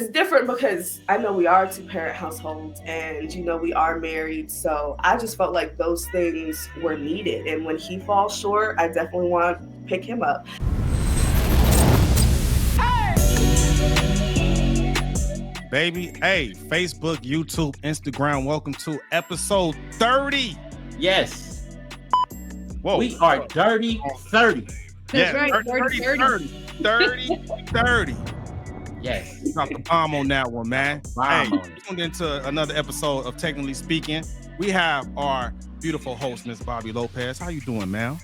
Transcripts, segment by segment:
it's different because I know we are a two-parent household and, we are married. So I just felt like those things were needed. And when he falls short, I definitely want to pick him up. Baby, hey, Facebook, YouTube, Instagram, welcome to episode 30. Yes. Whoa. We are dirty 30. That's right. 30. Yes. Drop the bomb on that one, man. Bomb on Hey, it. tuned into another episode of Technically Speaking. We have our beautiful host, Miss Bobby Lopez. How you doing, ma'am?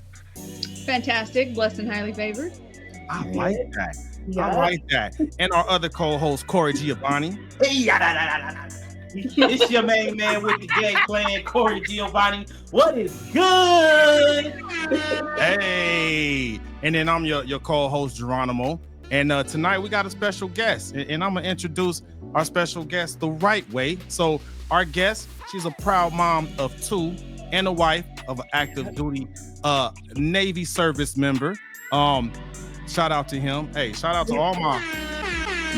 Fantastic. Blessed and highly favored. I like that. Yeah. I like that. And our other co-host, Corey Giovanni. It's your main man with the game plan, Corey Giovanni. What is good? Hey. And then I'm your co-host, Geronimo. And tonight we got a special guest. And I'm going to introduce our special guest the right way. So our guest, she's a proud mom of two and a wife of an active duty Navy service member. Shout out to him. Hey, shout out to all my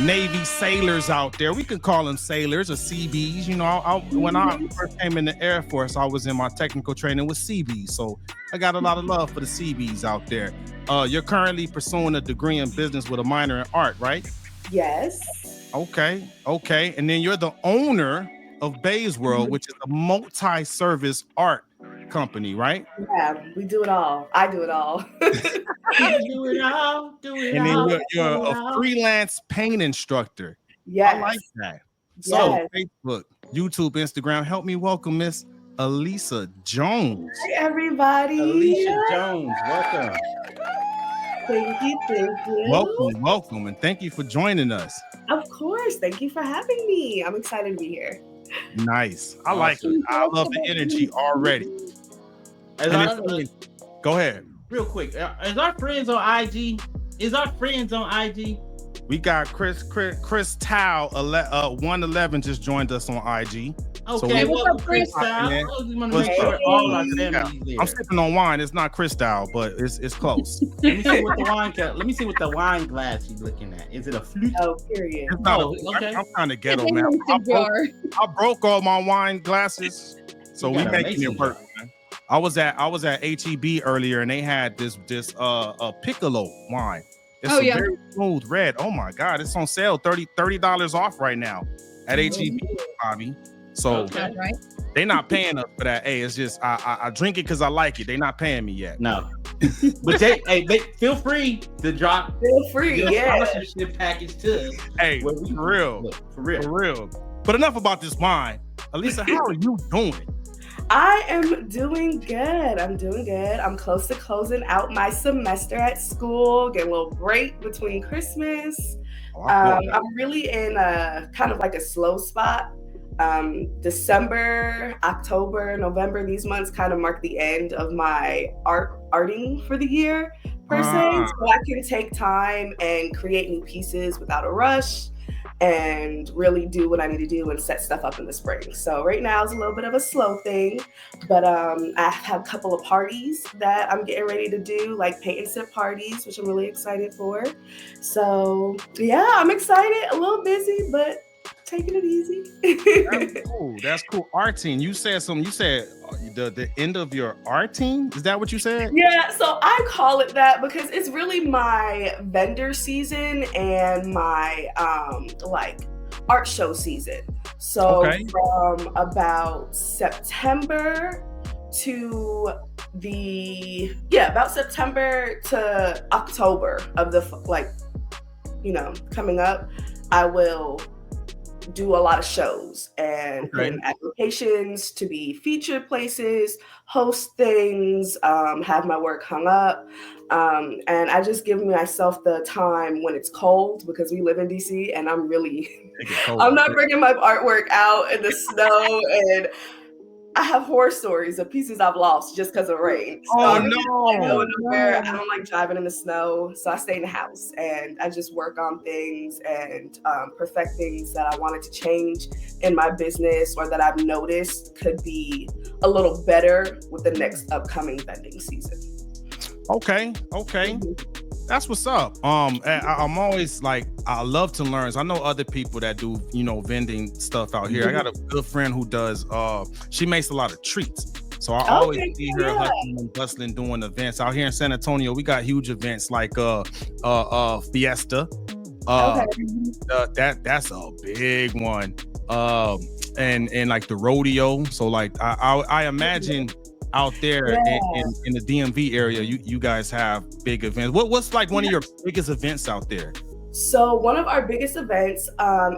Navy sailors out there. We could call them sailors or CBs. When I first came in the Air Force, I was in my technical training with CBs. So I got a lot of love for the CBs out there. You're currently pursuing a degree in business with a minor in art, right? Yes. Okay. And then you're the owner of Bae's World, which is a multi-service art company, right? Yeah, we do it all. I do it all. Do it all. And then you're a freelance paint instructor. Yes. I like that. So Yes. Facebook, YouTube, Instagram, help me welcome Miss Elissa Jones. Hi, everybody. Elissa Jones, welcome. Thank you. Welcome, and thank you for joining us. Of course. Thank you for having me. I'm excited to be here. Nice. I like it. I love the energy already. Go ahead. Real quick, is our friends on IG? We got Chris Tao 111 just joined us on IG. Okay, So what's up, Chris? I What's want to make sure all our families there. I'm sipping on wine. It's not Chris Tao, but it's close. Let me see what the wine glass she's looking at. Is it a flute? Oh, period. It's not okay. I'm kind of ghetto, It's a man. Mason jar. I broke all my wine glasses, so You we got a making Mason it work, man. I was at HEB earlier, and they had this piccolo wine. It's Oh, a yeah. very smooth red. Oh my God, it's on sale, $30 off right now at HEB, Bobby. So Okay. Right. they not paying us for that. Hey, it's just I drink it because I like it. They not paying me yet. No, but they feel free to drop Feel free. your Yeah. sponsorship package to us. Hey, Where we- for real. Look, for real. For real. But enough about this wine. Elissa, how are you doing? I am doing good. I'm close to closing out my semester at school, getting a little break between Christmas. Oh, I feel that. I'm really in a kind of like a slow spot. December, October, November, these months kind of mark the end of my arting for the year, per se. So I can take time and create new pieces without a rush and really do what I need to do and set stuff up in the spring. So right now is a little bit of a slow thing, but I have a couple of parties that I'm getting ready to do, like paint and sip parties, which I'm really excited for. So yeah, I'm excited, a little busy, but taking it easy. That's cool. Arting. You said something. You said the end of your arting. Is that what you said? Yeah, so I call it that because it's really my vendor season and my like art show season. So Okay. from about September to about September to October of the coming up, I will do a lot of shows and put in applications to be featured places, host things, have my work hung up. And I just give myself the time when it's cold because we live in DC and I'm not bringing my artwork out in the snow, and I have horror stories of pieces I've lost just because of rain. So Oh, I'm no. just not going nowhere. I don't like driving in the snow, so I stay in the house and I just work on things and perfect things that I wanted to change in my business or that I've noticed could be a little better with the next upcoming vending season. Okay. That's what's up. I'm always like, I love to learn. So I know other people that do, vending stuff out here. I got a good friend who does, she makes a lot of treats. So I always see her hustling and bustling doing events out here in San Antonio. We got huge events like Fiesta. That's a big one. And like the rodeo. So like I imagine out there in the DMV area, you guys have big events. What's like one of your biggest events out there? So one of our biggest events,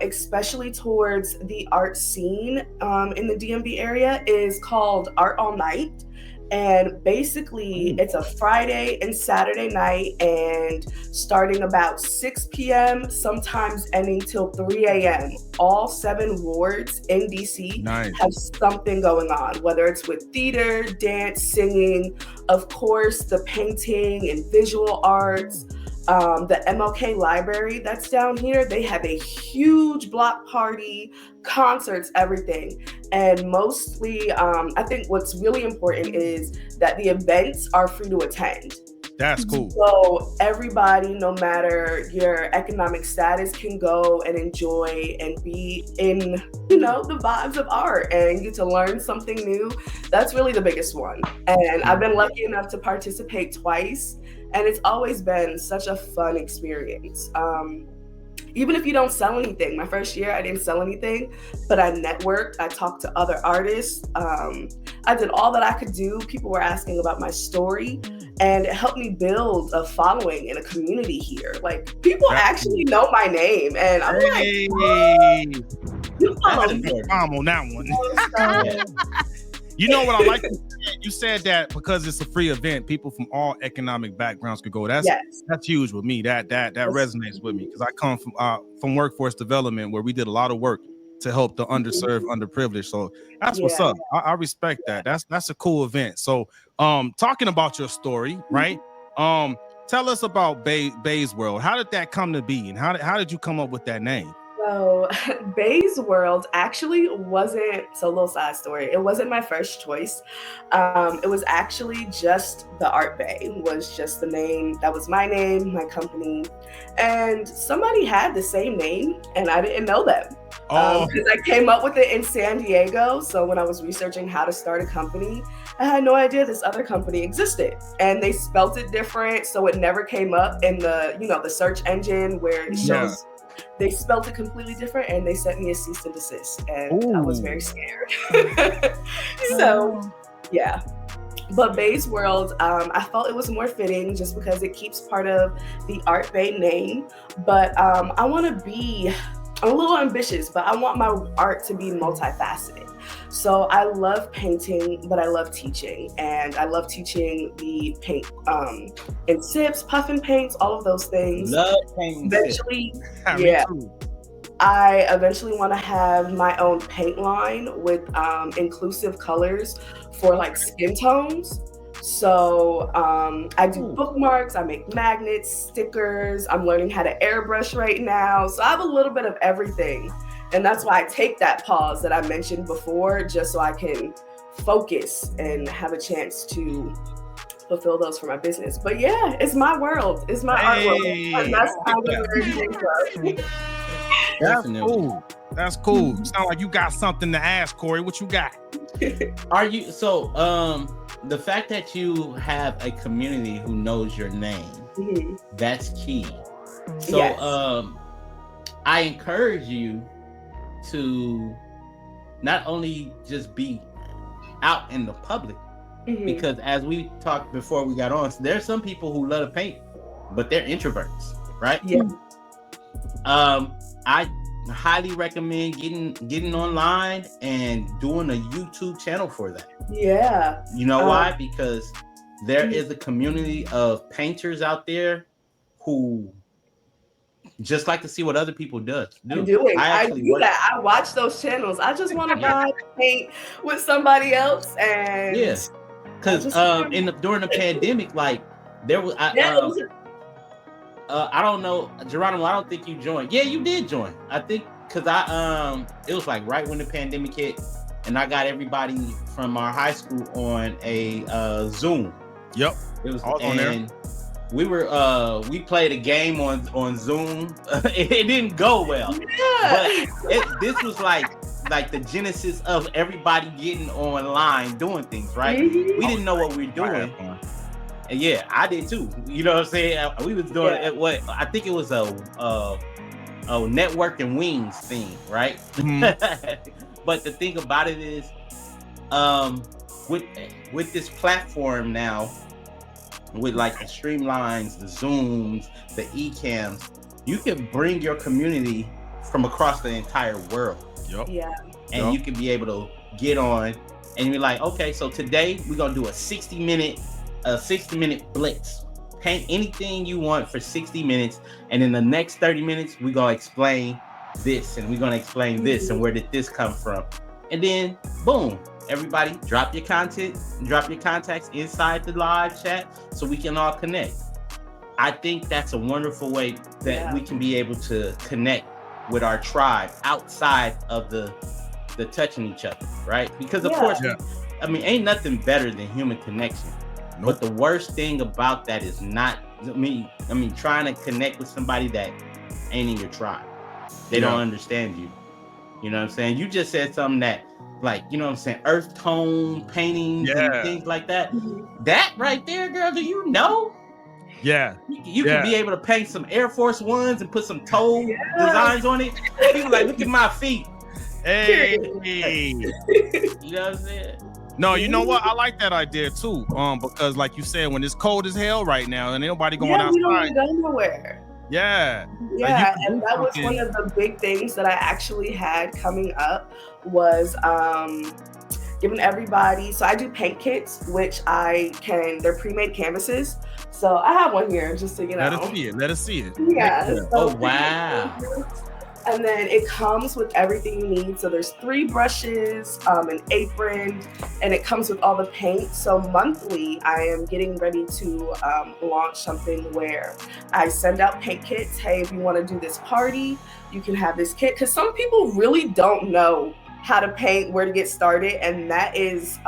especially towards the art scene in the DMV area, is called Art All Night. And basically it's a Friday and Saturday night, and starting about 6 p.m., sometimes ending till 3 a.m. All 7 wards in DC have something going on, whether it's with theater, dance, singing, of course, the painting and visual arts. The MLK library that's down here, they have a huge block party, concerts, everything. And mostly, I think what's really important is that the events are free to attend. That's cool. So everybody, no matter your economic status, can go and enjoy and be in, the vibes of art and get to learn something new. That's really the biggest one. And I've been lucky enough to participate twice. And it's always been such a fun experience. Even if you don't sell anything. My first year, I didn't sell anything, but I networked. I talked to other artists. I did all that I could do. People were asking about my story, and it helped me build a following and a community here. Like, people actually know my name, and I'm like, you follow me. On that one. You know what I like? You said that because it's a free event, people from all economic backgrounds could go. That's huge with me. That resonates with me because I come from workforce development, where we did a lot of work to help the underserved, underprivileged. So that's what's up. I respect that. That's a cool event. So talking about your story, right? Tell us about Bae's World. How did that come to be, and how did you come up with that name? So Bae's World actually wasn't, so a little side story, it wasn't my first choice. It was actually just the Art Bae was just the name. That was my name, my company. And somebody had the same name and I didn't know them. Because I came up with it in San Diego. So when I was researching how to start a company, I had no idea this other company existed. And they spelt it different. So it never came up in the, the search engine where it shows. They spelled it completely different, and they sent me a cease and desist, and I was very scared. So, yeah. But Bae's World, I felt it was more fitting just because it keeps part of the Art Bae name. But I'm a little ambitious, but I want my art to be multifaceted. So I love painting, but I love teaching. And I love teaching the paint and sips, puffin paints, all of those things. Love painting. Eventually, I eventually want to have my own paint line with inclusive colors for like skin tones. So I do bookmarks, I make magnets, stickers. I'm learning how to airbrush right now. So I have a little bit of everything. And that's why I take that pause that I mentioned before, just so I can focus and have a chance to fulfill those for my business. But yeah, it's my world. It's my art world. And that's how everything goes. That's cool. That's cool. Sound like you got something to ask, Corey. What you got? Are you the fact that you have a community who knows your name, that's key. So I encourage you to not only just be out in the public, because as we talked before we got on, there's some people who love to paint, but they're introverts, right? Yeah. I highly recommend getting online and doing a YouTube channel for that. Yeah. You know why? Because there is a community of painters out there who just like to see what other people do. I do that. I watch those channels. I just want to buy paint with somebody else, and because during the pandemic, like there was I don't know, Geronimo, I don't think you joined. Yeah, you did join. I think because it was like right when the pandemic hit, and I got everybody from our high school on a Zoom. Yep. It was all on there. we played a game on Zoom. It didn't go well, but this was like the genesis of everybody getting online doing things, right? Mm-hmm. We didn't know what we were doing. And yeah, I did too. You know what I'm saying? We was doing what I think it was a network and wings thing, right? Mm-hmm. But the thing about it is, with this platform now, with like the streamlines, the Zooms, the eCams, you can bring your community from across the entire world. Yep. Yeah. And you can be able to get on, and you're like, okay, so today we're gonna do a 60-minute blitz. Paint anything you want for 60 minutes, and in the next 30 minutes, we're gonna explain this, and we're gonna explain this, and where did this come from? And then, boom, everybody drop your content, drop your contacts inside the live chat so we can all connect. I think that's a wonderful way that we can be able to connect with our tribe outside of the touching each other, right? Because of course, I mean, ain't nothing better than human connection. Nope. But the worst thing about that is not, I mean, trying to connect with somebody that ain't in your tribe. They don't understand you. You know what I'm saying? You just said something that, like, you know what I'm saying, earth tone paintings and things like that. That right there, girl, do you know? Yeah. You can be able to paint some Air Force Ones and put some toe designs on it. People like, look at my feet. Hey. You know what I'm saying? No, you know what? I like that idea too. Because like you said, when it's cold as hell right now and ain't nobody going outside. We don't go nowhere. Yeah. Yeah, and that was one of the big things that I actually had coming up was giving everybody, so I do paint kits, which they're pre-made canvases. So I have one here just so you know. Let us see it. Yeah. So oh, wow. And then it comes with everything you need. So there's 3 brushes, an apron, and it comes with all the paint. So monthly, I am getting ready to launch something where I send out paint kits. Hey, if you want to do this party, you can have this kit. Because some people really don't know how to paint, where to get started. And that is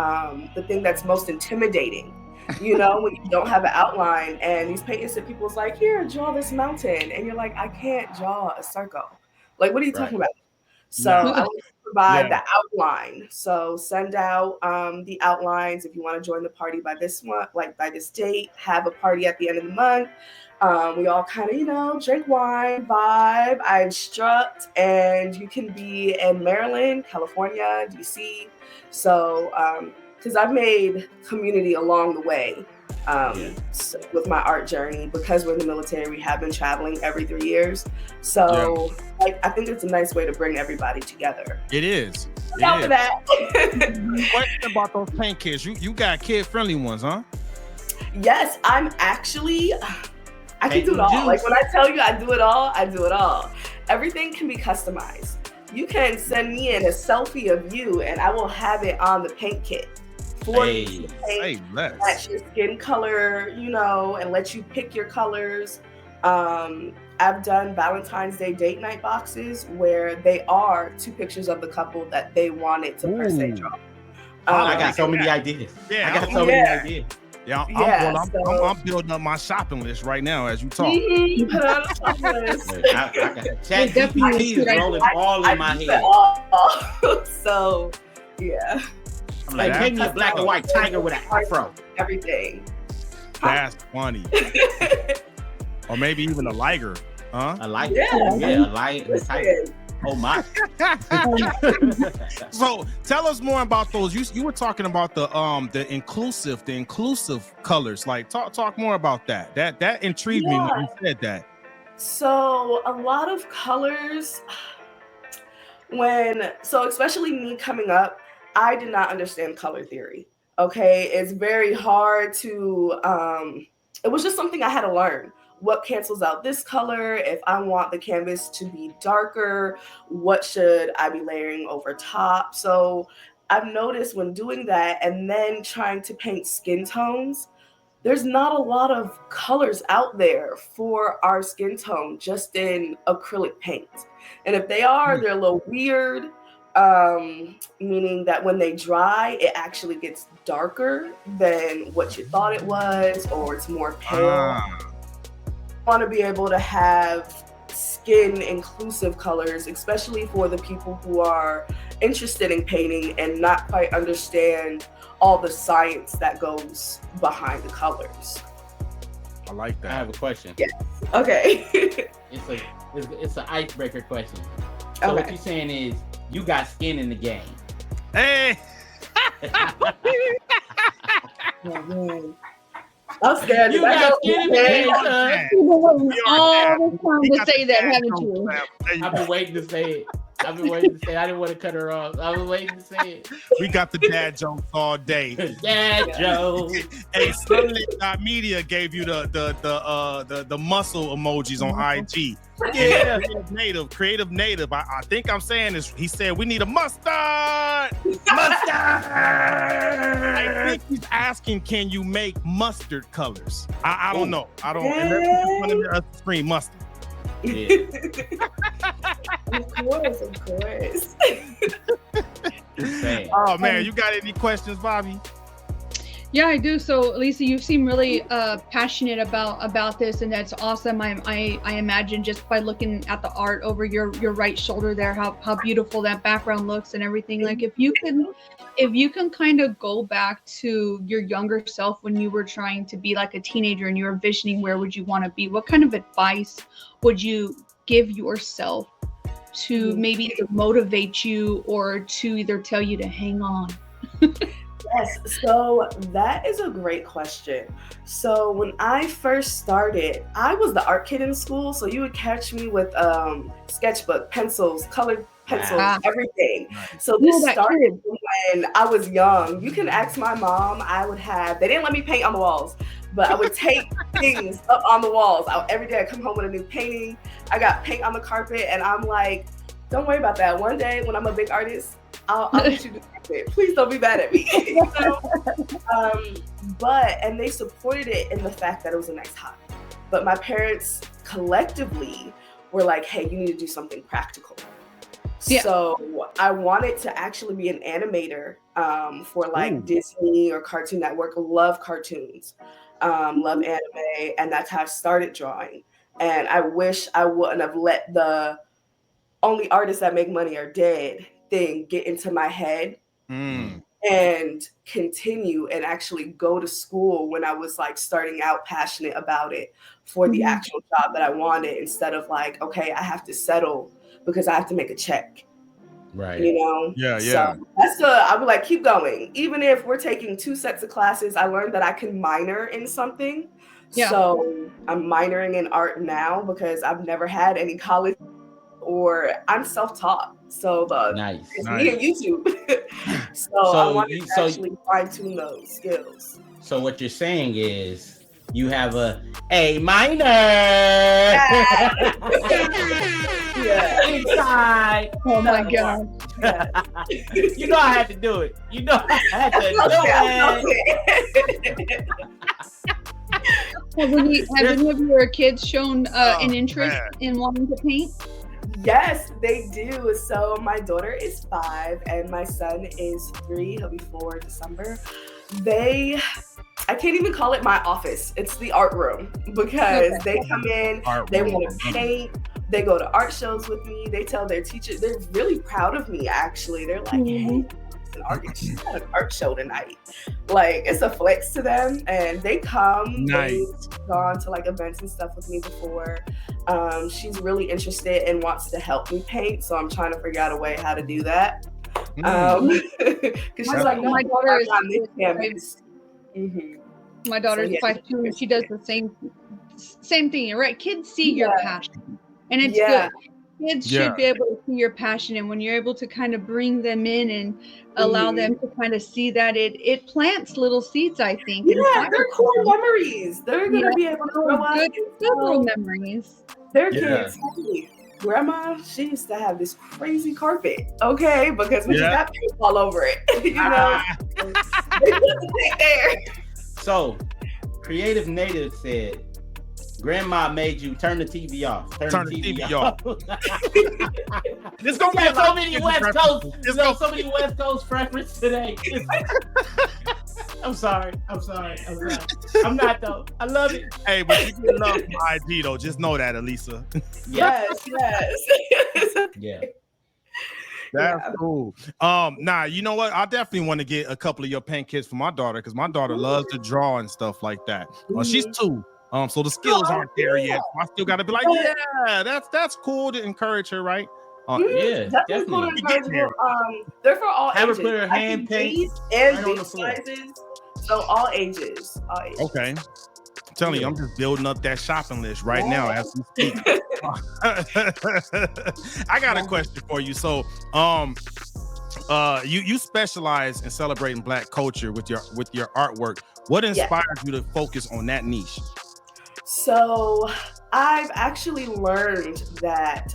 the thing that's most intimidating. You know, when you don't have an outline, and these paint kits, people's like, here, draw this mountain. And you're like, I can't draw a circle. Like, what are you talking about? So I will provide the outline. So send out the outlines if you want to join the party by this month, like by this date, have a party at the end of the month. We all kind of, you know, drink wine, vibe. I instruct, and you can be in Maryland, California, DC. So, because I've made community along the way with my art journey. Because we're in the military, we have been traveling every 3 years. So I think it's a nice way to bring everybody together. It is. Look out for that. Question about those paint kits. You got kid-friendly ones, huh? Yes, I'm actually, I can do it all. Like when I tell you I do it all, I do it all. Everything can be customized. You can send me in a selfie of you and I will have it on the paint kit. For you to paint, match your skin color, you know, and let you pick your colors. I've done Valentine's Day date night boxes where they are 2 pictures of the couple that they wanted to per se draw. I got so many ideas. I got so many ideas. I'm building up my shopping list right now as you talk. Mm-hmm. Put on a shopping list. I got ChatGPT is rolling all in my head. So, yeah. I'm like, paint me a black and white tiger with an afro. Everything. That's funny. Or maybe even a liger, huh? A liger. Yeah, a liger. Oh my. So tell us more about those. You were talking about the inclusive colors. Like talk more about that. That intrigued me when you said that. So a lot of colors especially me coming up, I did not understand color theory. Okay. It's very hard to it was just something I had to learn. What cancels out this color? If I want the canvas to be darker, what should I be layering over top? So I've noticed when doing that and then trying to paint skin tones, there's not a lot of colors out there for our skin tone just in acrylic paint. And if they are, they're a little weird, meaning that when they dry, it actually gets darker than what you thought it was, or it's more pale. want to be able to have skin inclusive colors, especially for the people who are interested in painting and not quite understand all the science that goes behind the colors. I like that. I have a question. Yes. Okay. It's an icebreaker question. So what you're saying is you got skin in the game. Hey. I'm scared. You got skin in the game. All the time to say that, haven't you? I've been waiting to say it. I didn't want to cut her off. I was waiting to say it. We got the dad jokes all day. Dad jokes. Hey, Sunlit.media gave you the muscle emojis on IG. Yeah, creative native. I think I'm saying this. He said we need a mustard. Mustard. I think he's asking, can you make mustard colors? I don't know. I don't. And let's put screen mustard. Yeah. Of course. Oh man, you got any questions, Bobby? Yeah, I do. So, Elissa, you seem really passionate about this, and that's awesome. I imagine just by looking at the art over your right shoulder there, how beautiful that background looks and everything. Like, if you can kind of go back to your younger self when you were trying to be like a teenager and you were envisioning where would you want to be, what kind of advice would you give yourself to maybe either motivate you or to either tell you to hang on? Yes, so that is a great question. So when I first started, I was the art kid in school, so you would catch me with sketchbook, pencils, colored pencils, everything. So this started when I was young. You can ask my mom. They didn't let me paint on the walls, but I would take things up on the walls. Every day I come home with a new painting. I got paint on the carpet, and I'm like, don't worry about that. One day when I'm a big artist, I'll get you to carpet. Please don't be mad at me. You know? And they supported it in the fact that it was a nice hobby. But my parents collectively were like, hey, you need to do something practical. Yeah. So I wanted to actually be an animator for like Disney or Cartoon Network. Love cartoons, love anime, and that's how I started drawing. And I wish I wouldn't have let the only artists that make money are dead thing get into my head and continue and actually go to school when I was like starting out passionate about it for the actual job that I wanted, instead of like, okay, I have to settle because I have to make a check. Right. You know? Yeah. So I would like keep going. Even if we're taking 2 sets of classes, I learned that I can minor in something. Yeah. So I'm minoring in art now because I've never had any college, or I'm self-taught. So it's me and YouTube. so I want to actually fine-tune those skills. So what you're saying is you have a minor. Yeah. Inside. Oh my God. Yeah. You know I had to do it. You know I had to do it. Have any of your kids shown an interest in wanting to paint? Yes, they do. So my daughter is 5 and my son is 3. He'll be 4 in December. I can't even call it my office. It's the art room, because they come in, they want to paint. They go to art shows with me. They tell their teachers, they're really proud of me, actually. They're like, hey, she's at an art show tonight. Like, it's a flex to them. And they come. Nice. They've gone to like events and stuff with me before. She's really interested and wants to help me paint. So I'm trying to figure out a way how to do that. Because she's like, no, my daughter is on this campus. My daughter's 5 too, and she does the same thing, right? Kids see your passion, and it's good. Kids should be able to see your passion, and when you're able to kind of bring them in and allow them to kind of see that, it plants little seeds, I think. Yeah, they're cool memories. They're gonna be able to grow up. Good little memories. Their kids. Hey, Grandma, she used to have this crazy carpet, okay? Because we just got paint all over it, you know? They put the thing there. So, Creative Native said, Grandma made you turn the TV off. Turn the TV off. There's gonna be so many West Coast. There's so many West Coast preference today. I'm sorry. I'm not though. I love it. Hey, but you get love from IG though. Just know that, Elissa. Yes. Yeah. That's cool. Nah, you know what? I definitely want to get a couple of your paint kits for my daughter because my daughter loves to draw and stuff like that. She's 2. So the skills aren't there yet. I still gotta be like, yeah, that's cool to encourage her, right? Yeah, definitely. They're for all Have ages. her put her hand paint and right big on the floor. sizes. So all ages. Okay. I'm telling you, I'm just building up that shopping list right now as we speak. I got a question for you. So, you specialize in celebrating Black culture with your artwork. What inspired you to focus on that niche? So, I've actually learned that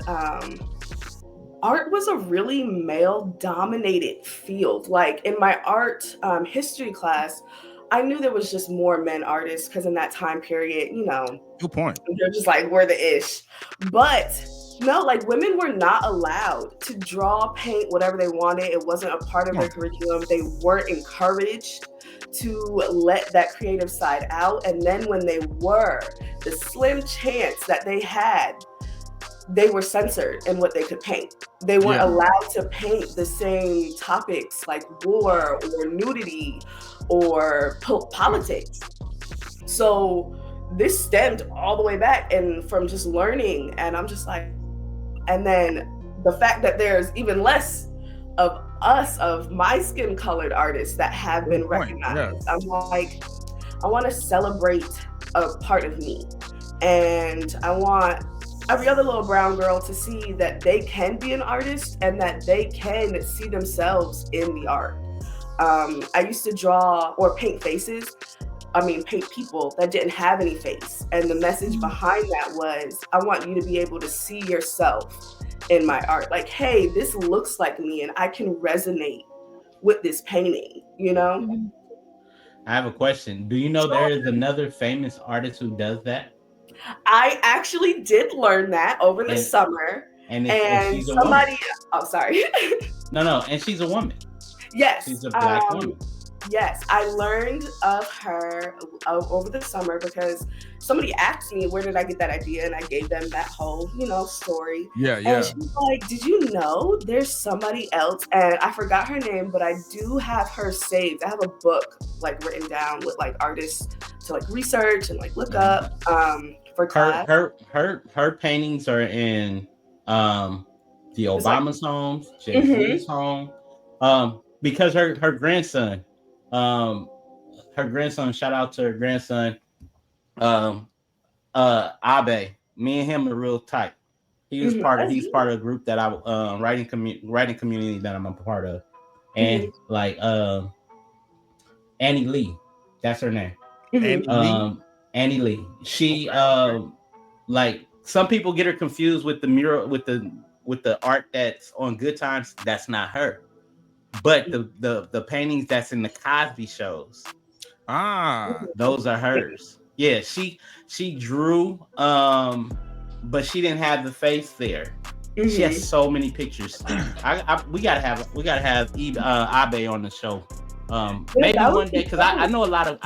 art was a really male-dominated field. Like in my art history class, I knew there was just more men artists because in that time period, you know, good point. They're just like, we're the ish. But no, like women were not allowed to draw, paint, whatever they wanted. It wasn't a part of their curriculum. They weren't encouraged to let that creative side out. And then when they were, the slim chance that they had, they were censored in what they could paint. They weren't allowed to paint the same topics like war or nudity or politics. So this stemmed all the way back and from just learning. And I'm just like, and then the fact that there's even less of us, of my skin colored artists that have been recognized. I'm like, I want to celebrate a part of me. And I want every other little brown girl to see that they can be an artist and that they can see themselves in the art. I used to draw or paint paint people that didn't have any face. And the message behind that was, I want you to be able to see yourself in my art. Like, hey, this looks like me and I can resonate with this painting, you know? I have a question. Do you know there is another famous artist who does that? I actually did learn that over the summer. And she's somebody, oh, sorry. No, and she's a woman. Yes. She's a Black woman. Yes, I learned of her over the summer because somebody asked me, where did I get that idea? And I gave them that whole, story. Yeah. And she was like, did you know there's somebody else? And I forgot her name, but I do have her saved. I have a book like written down with like artists to like research and like look up for class. Her paintings are in the Obama's homes, Jay-Z's home. Because her grandson, shout out to her grandson, Bae. Me and him are real tight. He's part of a group that I writing community that I'm a part of. And like Annie Lee, that's her name. Annie Lee. She like some people get her confused with the mural with the art that's on Good Times. That's not her. But the paintings that's in the Cosby shows, those are hers. Yeah, she drew, but she didn't have the face there. She has so many pictures. We gotta have Bae on the show. Maybe one day, because I know a lot of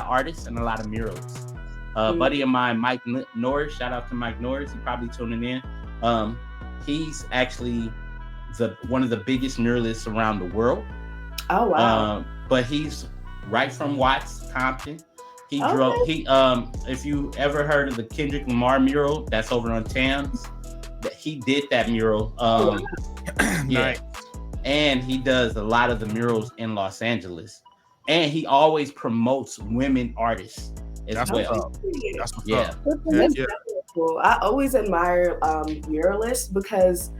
artists and a lot of murals. Buddy of mine, Mike Norris. Shout out to Mike Norris. He's probably tuning in. He's actually one of the biggest muralists around the world. Oh wow! But he's right from Watts, Compton. He drove. If you ever heard of the Kendrick Lamar mural, that's over on Thames. He did that mural. Yeah, and he does a lot of the murals in Los Angeles. And he always promotes women artists as well. That's what's up. That's cool. I always admire muralists because,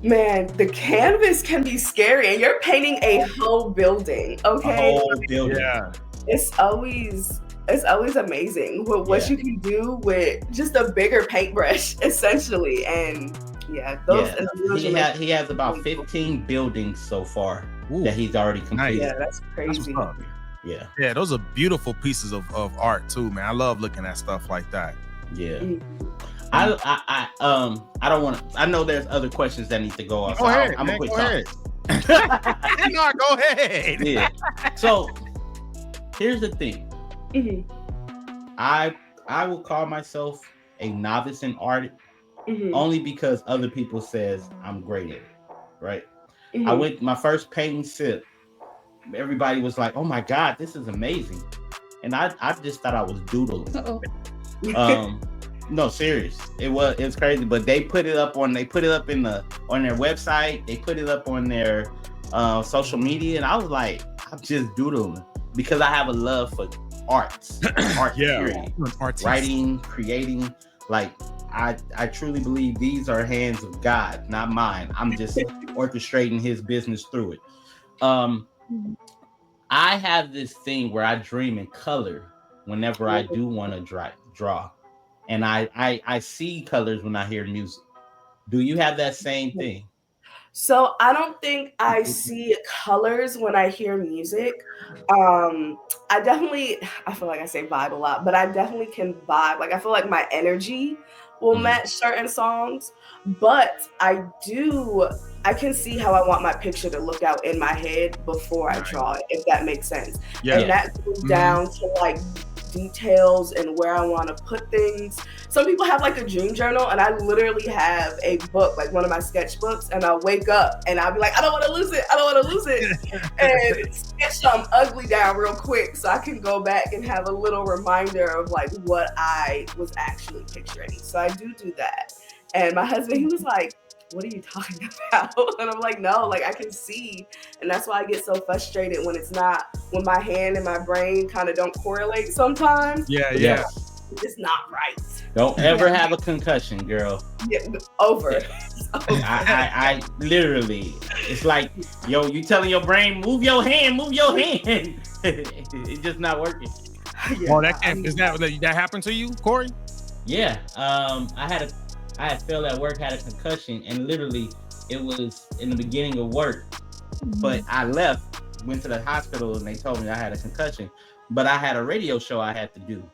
man, the canvas can be scary, and you're painting a whole building. Okay, a whole building. Yeah, it's always amazing what you can do with just a bigger paintbrush, essentially. And he has about 15 buildings so far that he's already completed. Yeah, that's crazy. Yeah, those are beautiful pieces of art too, man. I love looking at stuff like that. Yeah. I don't want to. I know there's other questions that need to go off. Go ahead. I'm gonna quit go talking. ahead. No, go ahead. Yeah. So, Here's the thing. Mm-hmm. I will call myself a novice in art only because other people says I'm great at it, right? I went my first paint and sip. Everybody was like, "Oh my God, this is amazing," and I just thought I was doodling. No, serious. It was crazy, but they put it up on their website. They put it up on their social media, and I was like, I'm just doodling because I have a love for art period. Writing, creating. Like I truly believe these are hands of God, not mine. I'm just orchestrating his business through it. I have this thing where I dream in color whenever I do want to draw. And I see colors when I hear music. Do you have that same thing? So I don't think I see colors when I hear music. I feel like I say vibe a lot, but I definitely can vibe. Like I feel like my energy will match certain songs, but I can see how I want my picture to look out in my head before I draw it, if that makes sense. Yeah. And that goes down to like details and where I want to put things. Some people have like a dream journal, and I literally have a book, like one of my sketchbooks, and I'll wake up and I'll be like, I don't want to lose it. And sketch something ugly down real quick so I can go back and have a little reminder of like what I was actually picturing. So I do that. And my husband, he was like, what are you talking about? And I'm like, no, like I can see. And that's why I get so frustrated when my hand and my brain kind of don't correlate sometimes. Yeah. It's not right. Don't ever have a concussion, girl. Yeah, over. I literally, it's like, yo, you telling your brain, move your hand. It's just not working. Yeah. Oh, that happened to you, Corey? Yeah. I had failed at work, had a concussion, and literally it was in the beginning of work. But I left, went to the hospital, and they told me I had a concussion. But I had a radio show I had to do.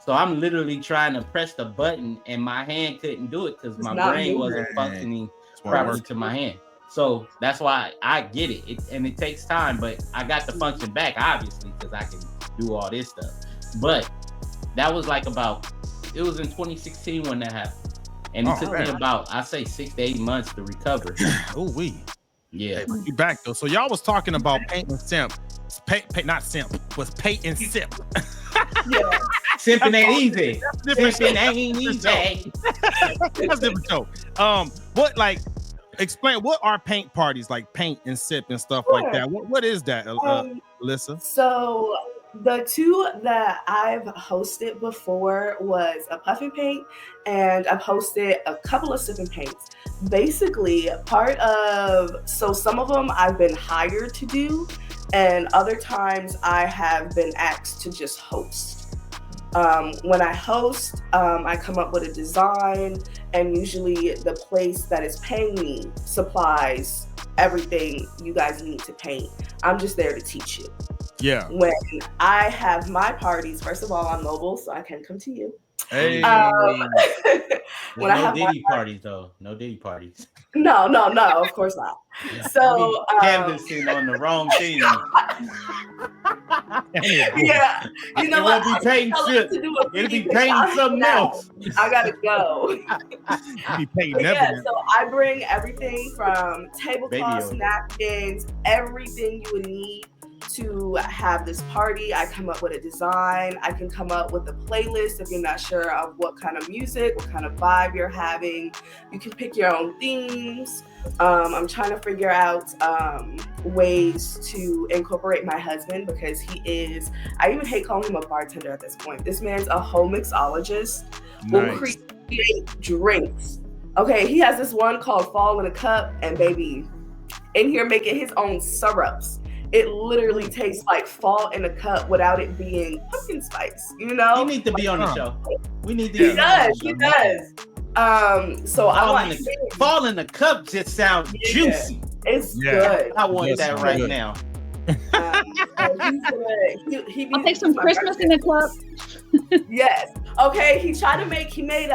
So I'm literally trying to press the button, and my hand couldn't do it because my brain wasn't functioning properly to my hand. So that's why I get it. And it takes time, but I got the function back, obviously, because I can do all this stuff. But that was it was in 2016 when that happened. And it took me about, I say 6 to 8 months to recover. Yeah. You back though. So y'all was talking about paint and simp. Not simp, was paint and sip. Yeah. Simping ain't easy. Simping ain't easy. That's different show. Explain what are paint parties, like paint and sip and stuff like that. What is that, Elissa? So the two that I've hosted before was a puff and paint, and I've hosted a couple of sip and paints. Basically, some of them I've been hired to do, and other times I have been asked to just host. When I host, I come up with a design, and usually the place that is paying me supplies everything you guys need to paint. I'm just there to teach you. Yeah. When I have my parties, first of all, I'm mobile, so I can come to you. Hey. When I have Diddy parties, though. No Diddy parties. No, of course not. So canvassing on the wrong thing. Yeah, you know what? It'll be painting shit. It'll be painting something else. I gotta go. Be painting everything. So I bring everything from tablecloths, napkins, everything you would need to have this party. I come up with a design. I can come up with a playlist if you're not sure of what kind of music, what kind of vibe you're having. You can pick your own themes. I'm trying to figure out ways to incorporate my husband, because I even hate calling him a bartender at this point. This man's a home mixologist. Will create drinks. Okay, he has this one called Fall in a Cup, and baby, in here making his own syrups. It literally tastes like fall in a cup without it being pumpkin spice, you know? He needs to be on the show. We need to He does. So fall in the cup just sounds juicy. It's good. I want that right now. I'll take some Christmas in the club. Yes. Okay. He made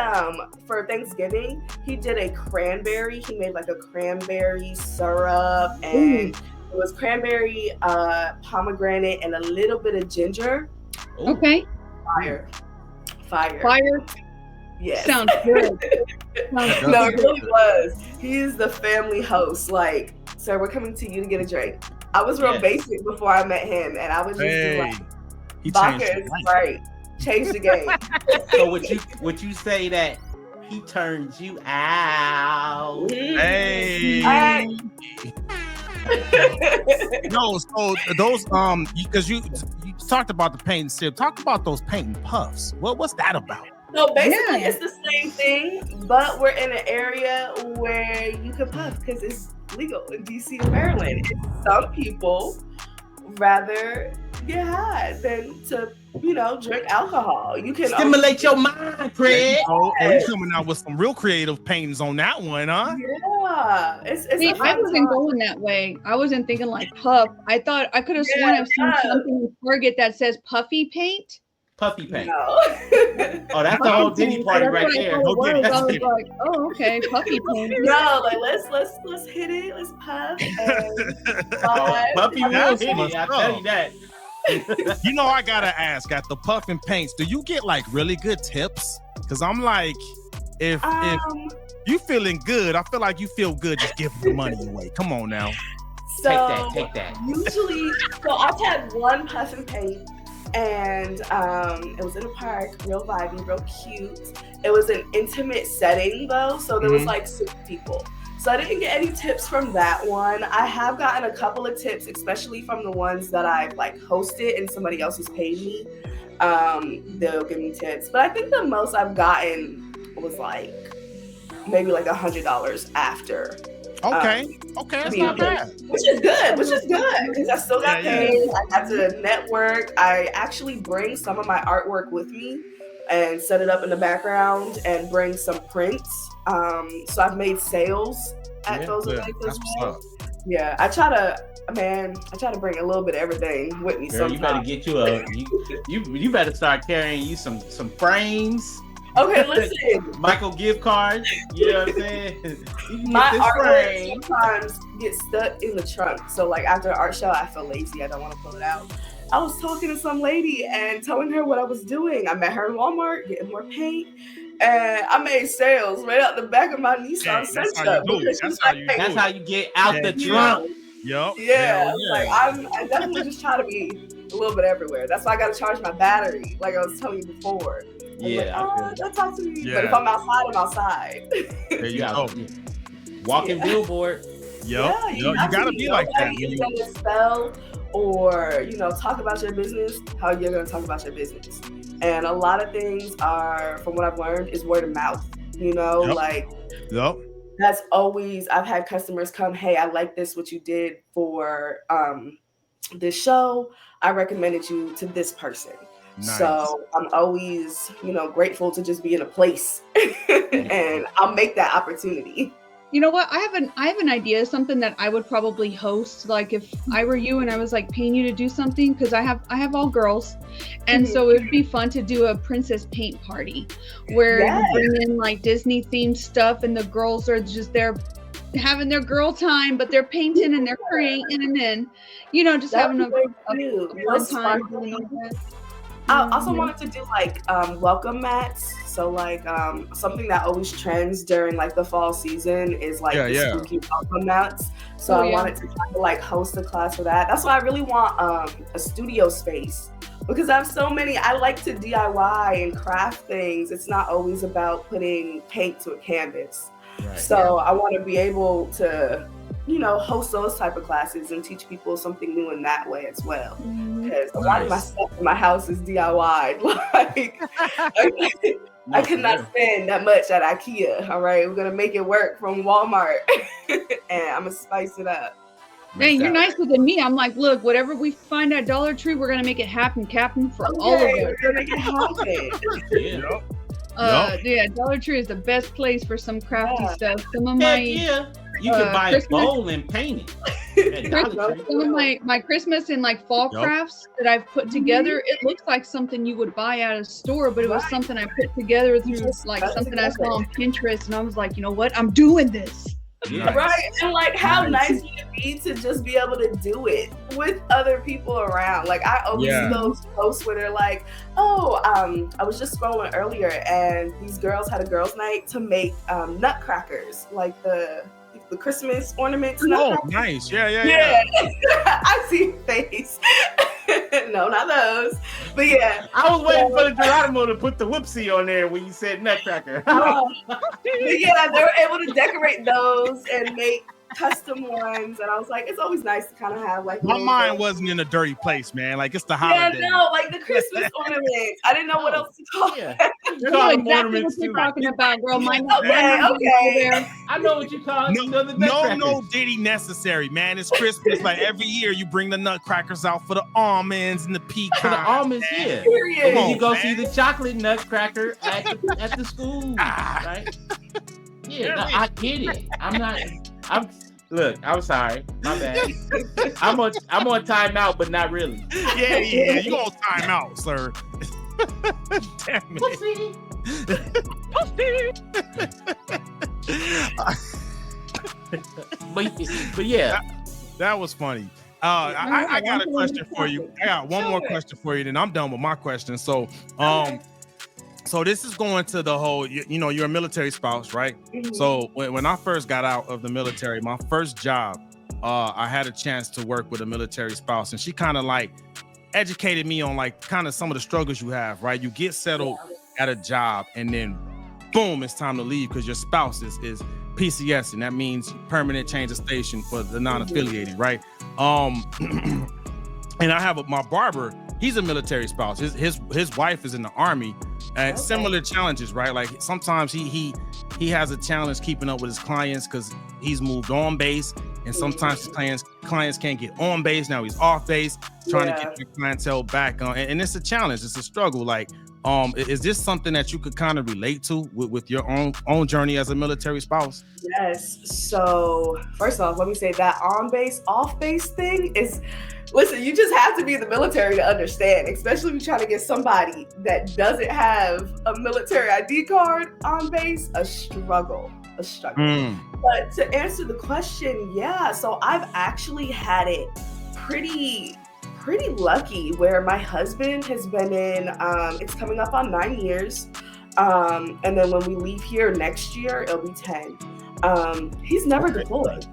for Thanksgiving, he did a cranberry. He made like a cranberry syrup, and It was cranberry, pomegranate, and a little bit of ginger. Ooh. Okay. Fire. Yes. Sounds good. No, it really was. He is the family host. Like, sir, we're coming to you to get a drink. I was real basic before I met him, and I was just like, vodka is right. Change the game. So would you say that he turned you out? Hey. No, so those because you talked about the paint sip. Talk about those paint and puffs. What's that about? So basically, it's the same thing, but we're in an area where you can puff because it's legal in DC and Maryland. And some people rather get high than to, drink alcohol. You can stimulate your mind, Craig. Oh, you coming out with some real creative paintings on that one, huh? Yeah. It's I wasn't going that way. I wasn't thinking like puff. I thought I could have sworn I've seen something in Target that says puffy paint. Puffy paint. No. Oh, that's the whole Diddy party right there. I was like, oh, okay, puffy paint. No, like let's hit it. Let's puff. And puffy will hit it. I tell you that. I gotta ask, at the puff and paints, do you get like really good tips? Because I'm like, if you feeling good, I feel like you feel good just giving the money away. Come on now. So take that. Usually, I've had one puff and paint. And it was in a park, real vibey, real cute. It was an intimate setting though, so there was like 6 people. So I didn't get any tips from that one. I have gotten a couple of tips, especially from the ones that I've like hosted and somebody else has paid me. They'll give me tips, but I think the most I've gotten was like maybe like $100 after. Okay, that's not bad. Which is good because I still got paid. I got to network. I actually bring some of my artwork with me and set it up in the background and bring some prints. So I've made sales at those events as well. Yeah, I try to bring a little bit of everything with me. Girl, you better get you better start carrying you some frames. Okay, listen. Michael gift cards. You know what I'm saying? My artwork sometimes gets stuck in the trunk. So like after an art show, I feel lazy. I don't want to pull it out. I was talking to some lady and telling her what I was doing. I met her in Walmart, getting more paint. And I made sales right out the back of my Nissan Sentra. That's how you get out the trunk. Yep. Yeah. Like I definitely just try to be a little bit everywhere. That's why I got to charge my battery, like I was telling you before. Don't talk to me. Yeah. But if I'm outside, I'm outside. There you go. Walking billboard. Yep. You gotta be like that. You're gonna spell or talk about your business, how you're gonna talk about your business. And a lot of things are, from what I've learned, is word of mouth. That's always, I've had customers come, hey, I like this, what you did for this show. I recommended you to this person. Nice. So I'm always, grateful to just be in a place and I'll make that opportunity. You know what? I have an idea, something that I would probably host. Like if I were you and I was like paying you to do something, because I have all girls, and so it would be fun to do a princess paint party where you bring in like Disney themed stuff, and the girls are just there having their girl time, but they're painting and they're creating, and then just having a fun time doing all that. I also wanted to do like welcome mats. So like something that always trends during like the fall season is like the spooky welcome mats. So I wanted to kind of like host a class for that. That's why I really want a studio space, because I have so many. I like to DIY and craft things. It's not always about putting paint to a canvas. Right. So I want to be able to host those type of classes and teach people something new in that way as well. Because a lot of my stuff in my house is DIY. Like, I could not spend that much at IKEA. All right, we're gonna make it work from Walmart, and I'm gonna spice it up. Dang, you're nicer than me. I'm like, look, whatever we find at Dollar Tree, we're gonna make it happen, Captain, for all of us. We're gonna make it happen. Dollar Tree is the best place for some crafty stuff. Some of my you can buy a bowl and paint it. Some of my Christmas and like fall crafts that I've put together, it looks like something you would buy at a store, but it was something I put together through like something I saw on Pinterest, and I was like, you know what, I'm doing this. Right. And like, how nice would it me to just be able to do it with other people around. Like I always see those posts where they're like, oh, I was just scrolling earlier and these girls had a girls' night to make nutcrackers, like the Christmas ornaments. Oh, nice. Yeah. I see your face. No, not those. But yeah. I was waiting for the Geronimo to put the whoopsie on there when you said nutcracker. But yeah, they were able to decorate those and make custom ones, and I was like, it's always nice to kind of have like my mind wasn't in a dirty place, man. Like it's the holiday. Yeah, no, like the Christmas ornaments. I didn't know what else to call it. You know exactly what you're talking about, girl. Okay. I know what you call it. No ditty necessary, man. It's Christmas. Like every year you bring the nutcrackers out for the almonds and the pecans. For the almonds, yeah. And then you go see the chocolate nutcracker at the school, right? Yeah, no, I get it. I'm sorry. My bad. I'm on timeout, but not really. Yeah. You on timeout, sir. Damn it. But yeah. That was funny. I got a question for you. I got one more question for you, then I'm done with my question. So so this is going to the whole, you're a military spouse, right? Mm-hmm. So when I first got out of the military, my first job, I had a chance to work with a military spouse, and she kind of like educated me on like kind of some of the struggles you have, right? You get settled at a job and then boom, it's time to leave because your spouse is PCS, and that means permanent change of station for the non-affiliated, right? And I have my barber, he's a military spouse. His wife is in the Army, and similar challenges, right? Like sometimes he has a challenge keeping up with his clients because he's moved on base, and sometimes his clients can't get on base. Now he's off base, trying to get the clientele back on, and it's a challenge. It's a struggle. Like, is this something that you could kind of relate to with your own journey as a military spouse? Yes. So first off, let me say that on base, off base thing is. Listen, you just have to be in the military to understand, especially if you're trying to get somebody that doesn't have a military ID card on base, a struggle. But to answer the question, so I've actually had it pretty lucky where my husband has been in, it's coming up on 9 years. And then when we leave here next year, it'll be 10. He's never deployed.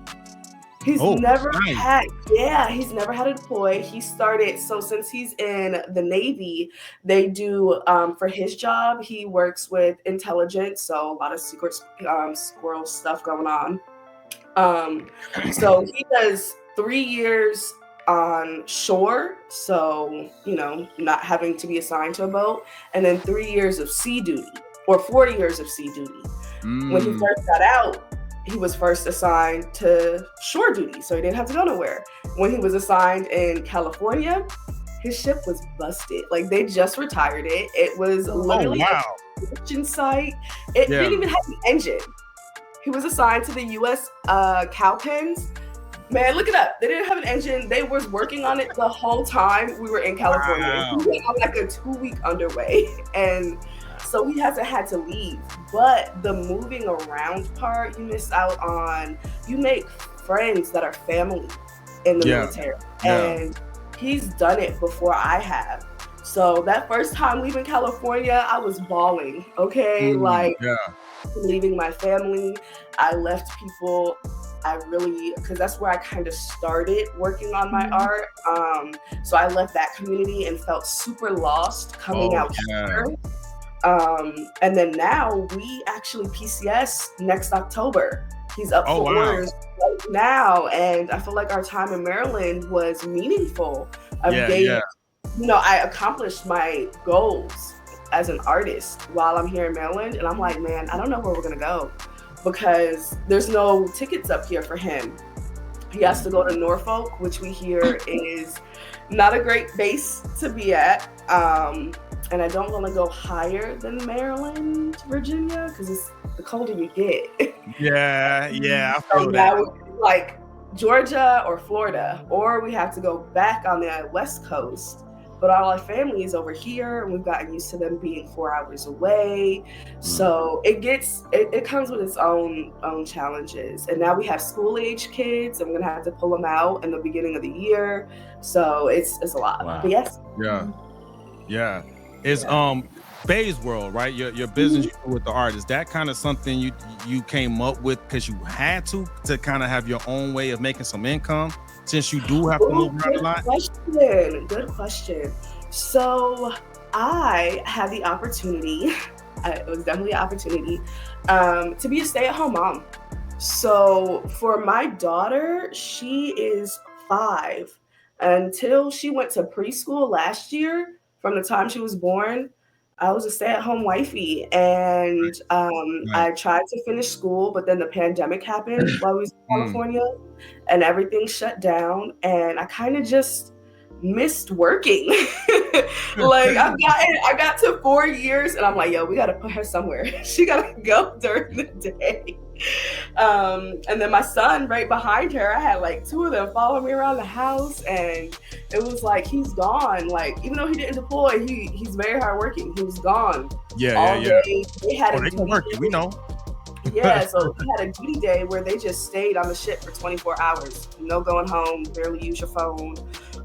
He's never had to deploy. He started, so since he's in the Navy, they do, for his job, he works with intelligence, so a lot of secret squirrel stuff going on. So he does 3 years on shore, so, not having to be assigned to a boat, and then 3 years of sea duty, or 4 years of sea duty. When he first got out, he was first assigned to shore duty, so he didn't have to go nowhere. When he was assigned in California, his ship was busted. Like, they just retired it. It was literally a construction site. It didn't even have an engine. He was assigned to the U.S. Cowpens. Man, look it up. They didn't have an engine. They was working on it the whole time we were in California. Wow. We went on like a 2-week underway, and so he hasn't had to leave. But the moving around part, you miss out on. You make friends that are family in the military. And he's done it before I have. So that first time leaving California, I was bawling, leaving my family. I left people. Because that's where I kind of started working on my art. So I left that community and felt super lost coming out here. And then now we actually PCS next October. He's up for orders right now. And I feel like our time in Maryland was meaningful. I accomplished my goals as an artist while I'm here in Maryland. And I'm like, man, I don't know where we're going to go because there's no tickets up here for him. He has to go to Norfolk, which we hear is not a great base to be at. And I don't want to go higher than Maryland, Virginia, because it's the colder you get. I So feel that would be like Georgia or Florida, or we have to go back on the West Coast. but all our family is over here, and we've gotten used to them being 4 hours away. So it comes with its own challenges. And now we have school age kids. I'm gonna have to pull them out in the beginning of the year. So it's a lot. Wow. But yes. Yeah. It's Bae's World, right? Your business with the art, is that kind of something you came up with because you had to kind of have your own way of making some income, since you do have to move around a lot? Good question. So I had the opportunity, it was definitely an opportunity, to be a stay-at-home mom. So for my daughter, she is 5. Until she went to preschool last year, from the time she was born, I was a stay-at-home wifey, and I tried to finish school, but then the pandemic happened while we was in California, and everything shut down, and I kind of just missed working. Like I got to 4 years, and I'm like, yo, we gotta put her somewhere. She gotta go during the day. And then my son right behind her, I had like 2 of them following me around the house, and it was like, he's gone. Like, even though he didn't deploy, he's very hardworking. He was gone all day. They had they can work it, we know. Yeah, so we had a duty day where they just stayed on the ship for 24 hours. No going home, barely use your phone,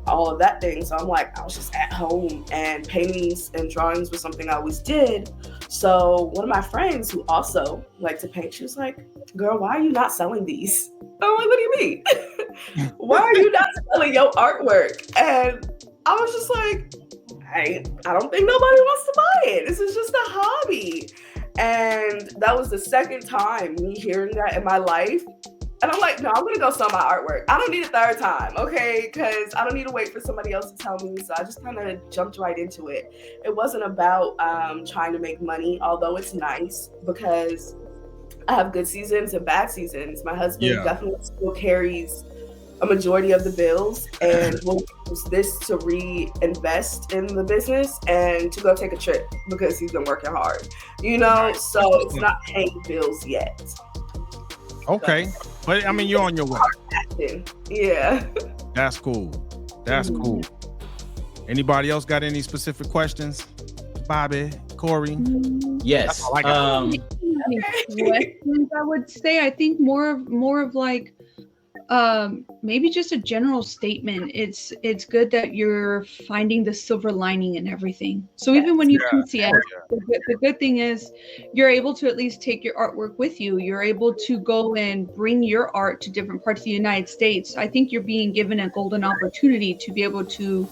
all of that thing. So I'm like, I was just at home, and paintings and drawings was something I always did. So one of my friends who also liked to paint, she was like, girl, why are you not selling these? I'm like, what do you mean? Why are you not selling your artwork? And I was just like, I don't think nobody wants to buy it. This is just a hobby. And that was the second time me hearing that in my life. And I'm like, no, I'm gonna go sell my artwork. I don't need a third time, okay? Because I don't need to wait for somebody else to tell me. So I just kind of jumped right into it. It wasn't about trying to make money, although it's nice because I have good seasons and bad seasons. My husband definitely still carries a majority of the bills, and we'll use this to reinvest in the business and to go take a trip because he's been working hard, so it's not paying bills yet. Okay, but I mean, you're on your way. Yeah. That's cool. Cool. Anybody else got any specific questions? Bobby, Corey? Yes. Questions, I would say. I think more of like maybe just a general statement. It's good that you're finding the silver lining in everything. So even when you come see us, the good thing is you're able to at least take your artwork with you. You're able to go and bring your art to different parts of the United States. I think you're being given a golden opportunity to be able to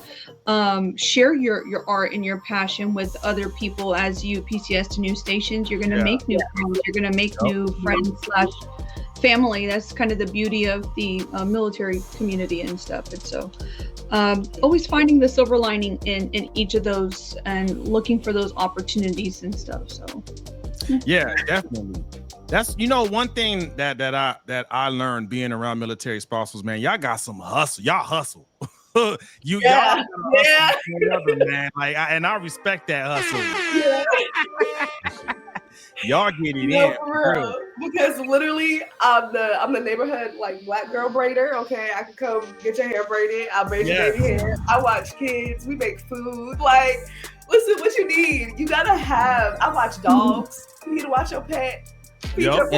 share your art and your passion with other people. As you PCS to new stations, you're going to make new friends. You're going to make new friends / family. That's kind of the beauty of the military community and stuff. And so always finding the silver lining in each of those and looking for those opportunities and stuff. So yeah, definitely. That's one thing that I learned being around military spouses, man. Y'all got some hustle. Y'all hustle. Y'all hustle, man. And I respect that hustle. Y'all get it in. For real. Because literally, I'm the neighborhood like black girl braider. Okay, I can come get your hair braided. I'll braid your baby hair. I watch kids. We make food. Like, listen, what you need? You gotta have. I watch dogs. You need to watch your pet. You have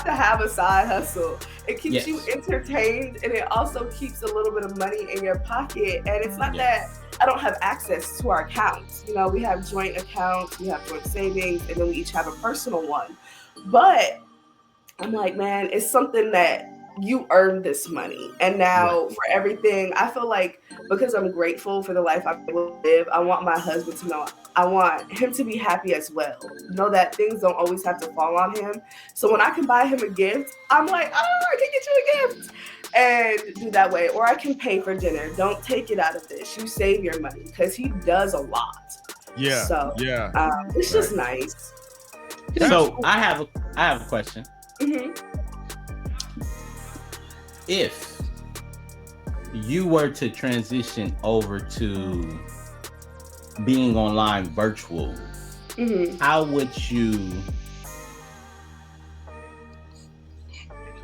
to have a side hustle. It keeps you entertained, and it also keeps a little bit of money in your pocket. And it's not that I don't have access to our accounts. We have joint accounts, we have joint savings, and then we each have a personal one. But I'm like, man, it's something that you earn this money. And now for everything, I feel like because I'm grateful for the life I live, I want my husband to know, I want him to be happy as well. Know that things don't always have to fall on him. So when I can buy him a gift, I'm like, I can get you a gift. And do that way. Or I can pay for dinner. Don't take it out of this. You save your money because he does a lot. Yeah. So it's just nice. So I have a question. Mm-hmm. If you were to transition over to being online virtual, how would you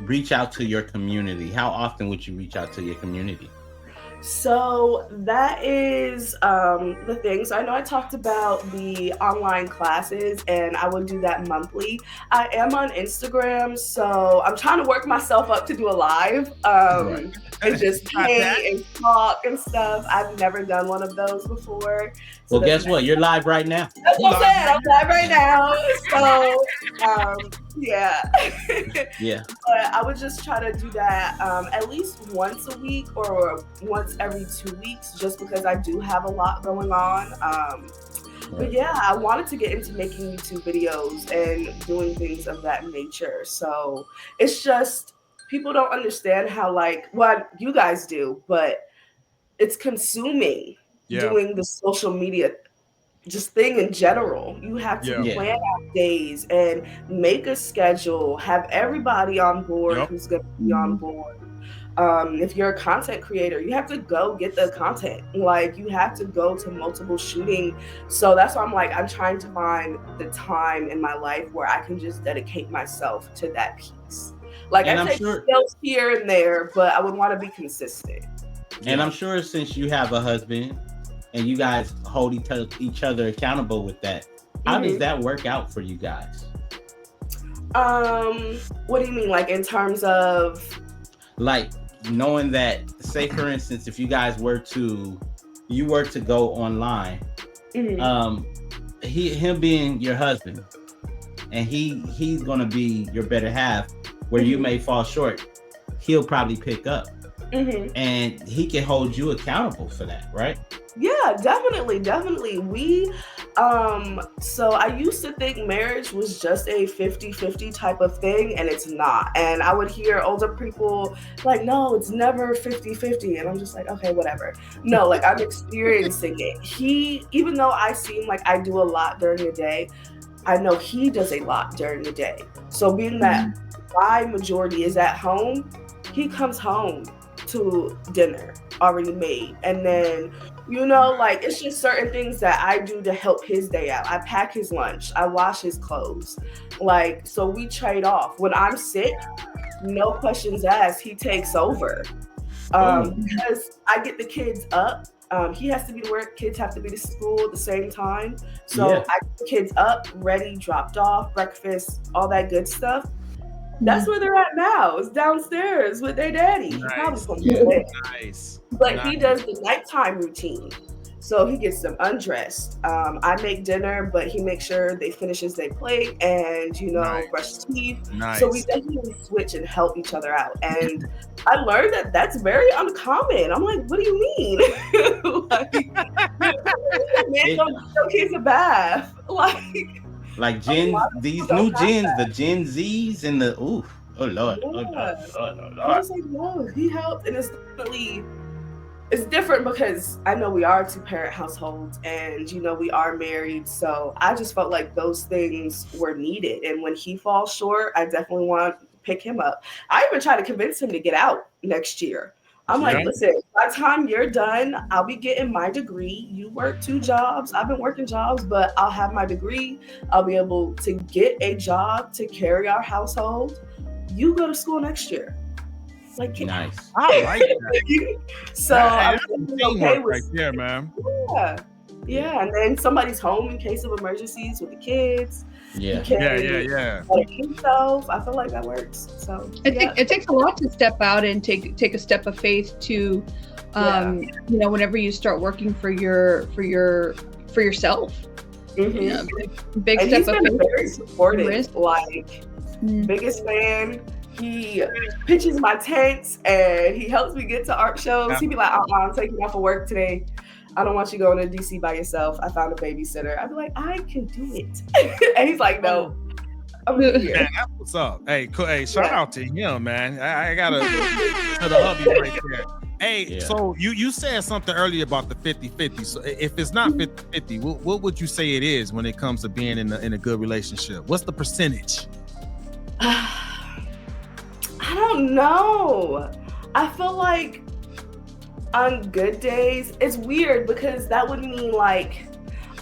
reach out to your community? How often would you reach out to your community? So that is the thing. So I know I talked about the online classes, and I would do that monthly. I am on Instagram, so I'm trying to work myself up to do a live and just paint and talk and stuff. I've never done one of those before. So well, guess what? You're live right now. That's what I'm saying. I'm live right now. So yeah. Yeah. But I would just try to do that at least once a week or once every 2 weeks, just because I do have a lot going on. But yeah, I wanted to get into making YouTube videos and doing things of that nature. So it's just people don't understand how, like, what you guys do, but it's consuming doing the social media just thing in general. You have to plan out days and make a schedule, have everybody on board who's going to be on board. If you're a content creator, you have to go get the content. Like, you have to go to multiple shooting. So that's why I'm like, I'm trying to find the time in my life where I can just dedicate myself to that piece. Like, I take skills here and there, but I would want to be consistent. And I'm sure since you have a husband and you guys hold each other accountable with that, how does that work out for you guys? What do you mean? Like, in terms of? Like, knowing that, say for instance, if you guys were to go online, him being your husband, and he's gonna be your better half, where you may fall short, he'll probably pick up. And he can hold you accountable for that, right? Yeah, definitely. We, so I used to think marriage was just a 50-50 type of thing, and it's not. And I would hear older people like, no, it's never 50-50. And I'm just like, okay, whatever. No, like, I'm experiencing it. Even though I seem like I do a lot during the day, I know he does a lot during the day. So being that my majority is at home, he comes home to dinner already made, and then like, it's just certain things that I do to help his day out. I pack his lunch, I wash his clothes, like, so we trade off. When I'm sick, no questions asked, he takes over because I get the kids up. He has to be to work, kids have to be to school at the same time, so I get the kids up, ready, dropped off, breakfast, all that good stuff. That's where they're at now. It's downstairs with their daddy. Nice. But he does the nighttime routine. So he gets them undressed. I make dinner, but he makes sure they finishes their plate and, brush teeth. So we definitely switch and help each other out. And I learned that that's very uncommon. I'm like, what do you mean? Man, don't kids a bath. Like these new gens, the Gen Zs and the oh Lord. I was like, no, he helped, and it's different because I know we are a 2-parent household, and we are married. So I just felt like those things were needed, and when he falls short, I definitely want to pick him up. I even try to convince him to get out next year. I'm like, listen, by the time you're done, I'll be getting my degree. You work 2 jobs. I've been working jobs, but I'll have my degree. I'll be able to get a job to carry our household. You go to school next year. Like, nice. I like that. So I'm okay with right there, man. Yeah. And then somebody's home in case of emergencies with the kids. Yeah. Himself. I feel like that works. So it takes a lot to step out and take a step of faith to, whenever you start working for yourself. Big and step of faith. Very supportive. Like, biggest fan. He pitches my tents and he helps me get to art shows. He'd be like, I'm taking off of work today. I don't want you going to DC by yourself. I found a babysitter. I'd be like, I can do it. And he's like, no. I'm here. Man, that's what's up. Hey, cool. Hey, shout out to him, man. I got to the hubby right there. Hey, so you said something earlier about the 50-50. So if it's not 50-50, what would you say it is when it comes to being in a good relationship? What's the percentage? I don't know. I feel like on good days, it's weird because that would mean like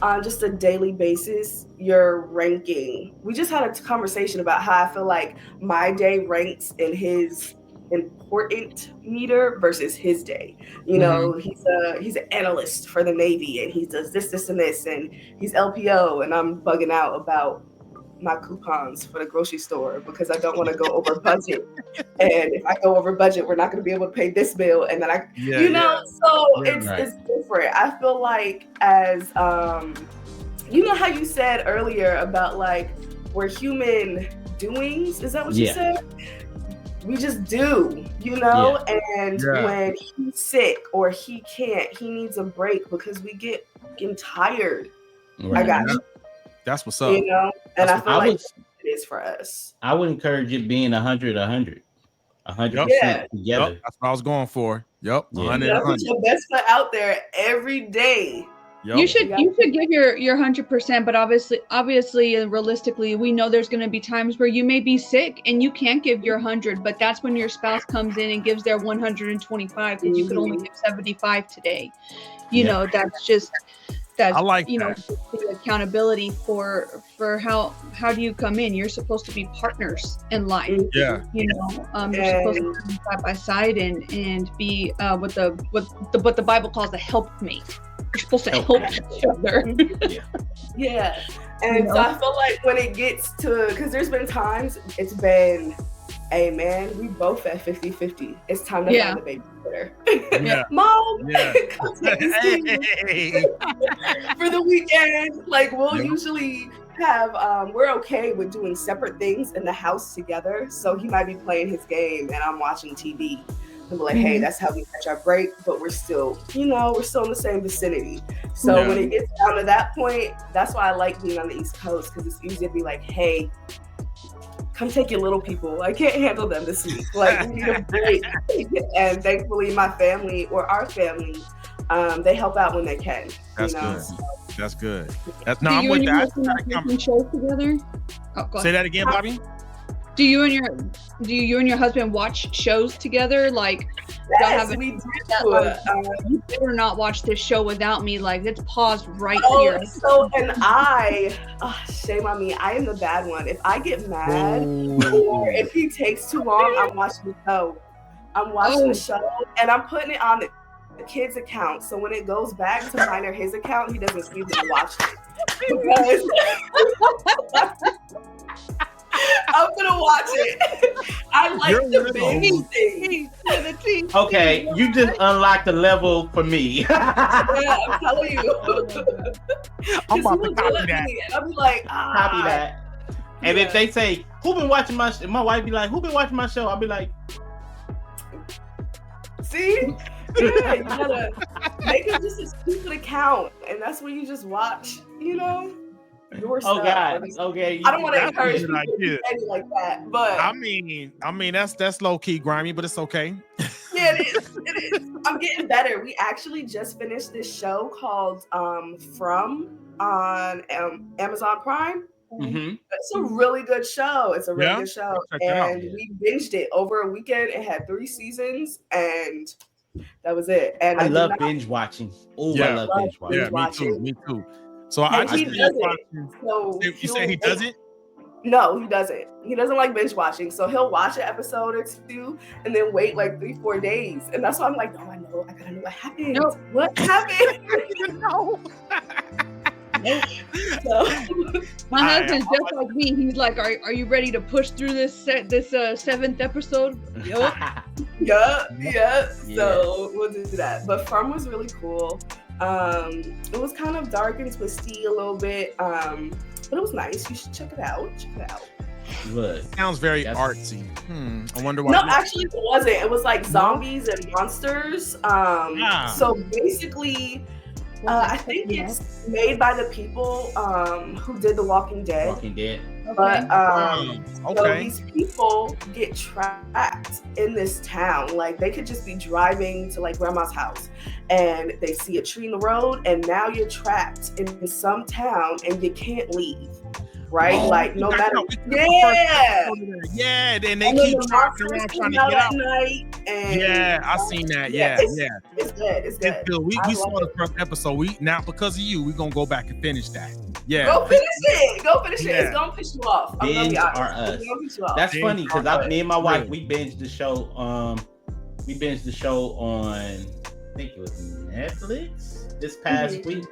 on just a daily basis, you're ranking. We just had a conversation about how I feel like my day ranks in his important meter versus his day. You know, he's an analyst for the Navy, and he does this, and this, and he's LPO, and I'm bugging out about my coupons for the grocery store because I don't want to go over budget. And if I go over budget, we're not going to be able to pay this bill. And then it's different. I feel like as, you know how you said earlier about like, we're human doings. Is that what you said? We just do, you know? And when he's sick or he can't, he needs a break because we getting tired. Right. I got you. That's what's up. You know? And I feel like it is for us. I would encourage it being 100% together. Yep, that's what I was going for. Yep. 100. Put your best foot out there every day. Yep. You should give your 100%, but obviously and realistically, we know there's going to be times where you may be sick and you can't give your 100, but that's when your spouse comes in and gives their 125 because you could only give 75 today. You know, that's I like the accountability for how do you come in? You're supposed to be partners in life. Yeah. You know, you're supposed to be side by side and be what the Bible calls a helpmate. You're supposed to help each other. Yeah. And so I feel like when it gets to, because there's been times it's been, hey man, we both at 50-50. It's time to find a babysitter. Yeah. Mom, come take this kid for the weekend. Like we'll usually have, we're okay with doing separate things in the house together. So he might be playing his game and I'm watching TV. And we're like, hey, that's how we catch our break, but we're still, you know, we're still in the same vicinity. So when it gets down to that point, that's why I like being on the East Coast, because it's easy to be like, hey, come take your little people. I can't handle them this week. Like, we need a break. And thankfully, my family or our family, they help out when they can. That's you know? good. That's good. I'm with that. Shows together? Say that again, Bobby. Do you and your husband watch shows together? Like, we do. You better not watch this show without me. Like, let's pause right here. So, and shame on me. I am the bad one. If I get mad or if he takes too long, I'm watching the show. The show, and I'm putting it on the kid's account. So when it goes back to mine or his account, he doesn't see that I watched it. I'm gonna watch it. I like the big things. Okay, you just unlocked a level for me. Yeah, I'm telling you. I'm about to copy that. I'll be like, copy that. And if they say, who been watching my show? My wife be like, who been watching my show? I'll be like, see? Yeah, you gotta make it just a stupid account. And that's where you just watch, you know? Your stuff. Oh God. Okay. I don't want to encourage people to do anything like that, but I mean that's low key grimy, but it's okay. Yeah, it is. I'm getting better. We actually just finished this show called From on Amazon Prime. Mm-hmm. It's a really good show. It's a really good show, and we binged it over a weekend. It had 3 seasons, and that was it. And I love binge watching. Oh, I love binge watching. Yeah, me too. So I just you say he doesn't? No, he doesn't. He doesn't like binge watching. So he'll watch an episode or 2 and then wait like 3-4 days. And that's why I'm like, I gotta know what happened. Nope. What happened? No. My husband's just like me. He's like, are you ready to push through this 7th episode? Yeah. So we'll do that. But From was really cool. It was kind of dark and twisty a little bit, but it was nice. You should check it out. Look, sounds very artsy. I wonder why. No, actually, it wasn't. It was like zombies and monsters. So basically, I think it's made by the people who did The Walking Dead. But so these people get trapped in this town. Like they could just be driving to like grandma's house and they see a tree in the road and now you're trapped in some town and you can't leave. right? Oh, like no matter, yeah, and they keep driving around trying to get out. Night, and yeah, I seen that. It's good. It's good. We saw the first episode. Now because of you, we're gonna go back and finish that. Yeah, go finish it. It's gonna piss you off. I'm gonna be honest. Are us. That's funny because me and my wife we binged the show. We binged the show on, I think it was Netflix this past week.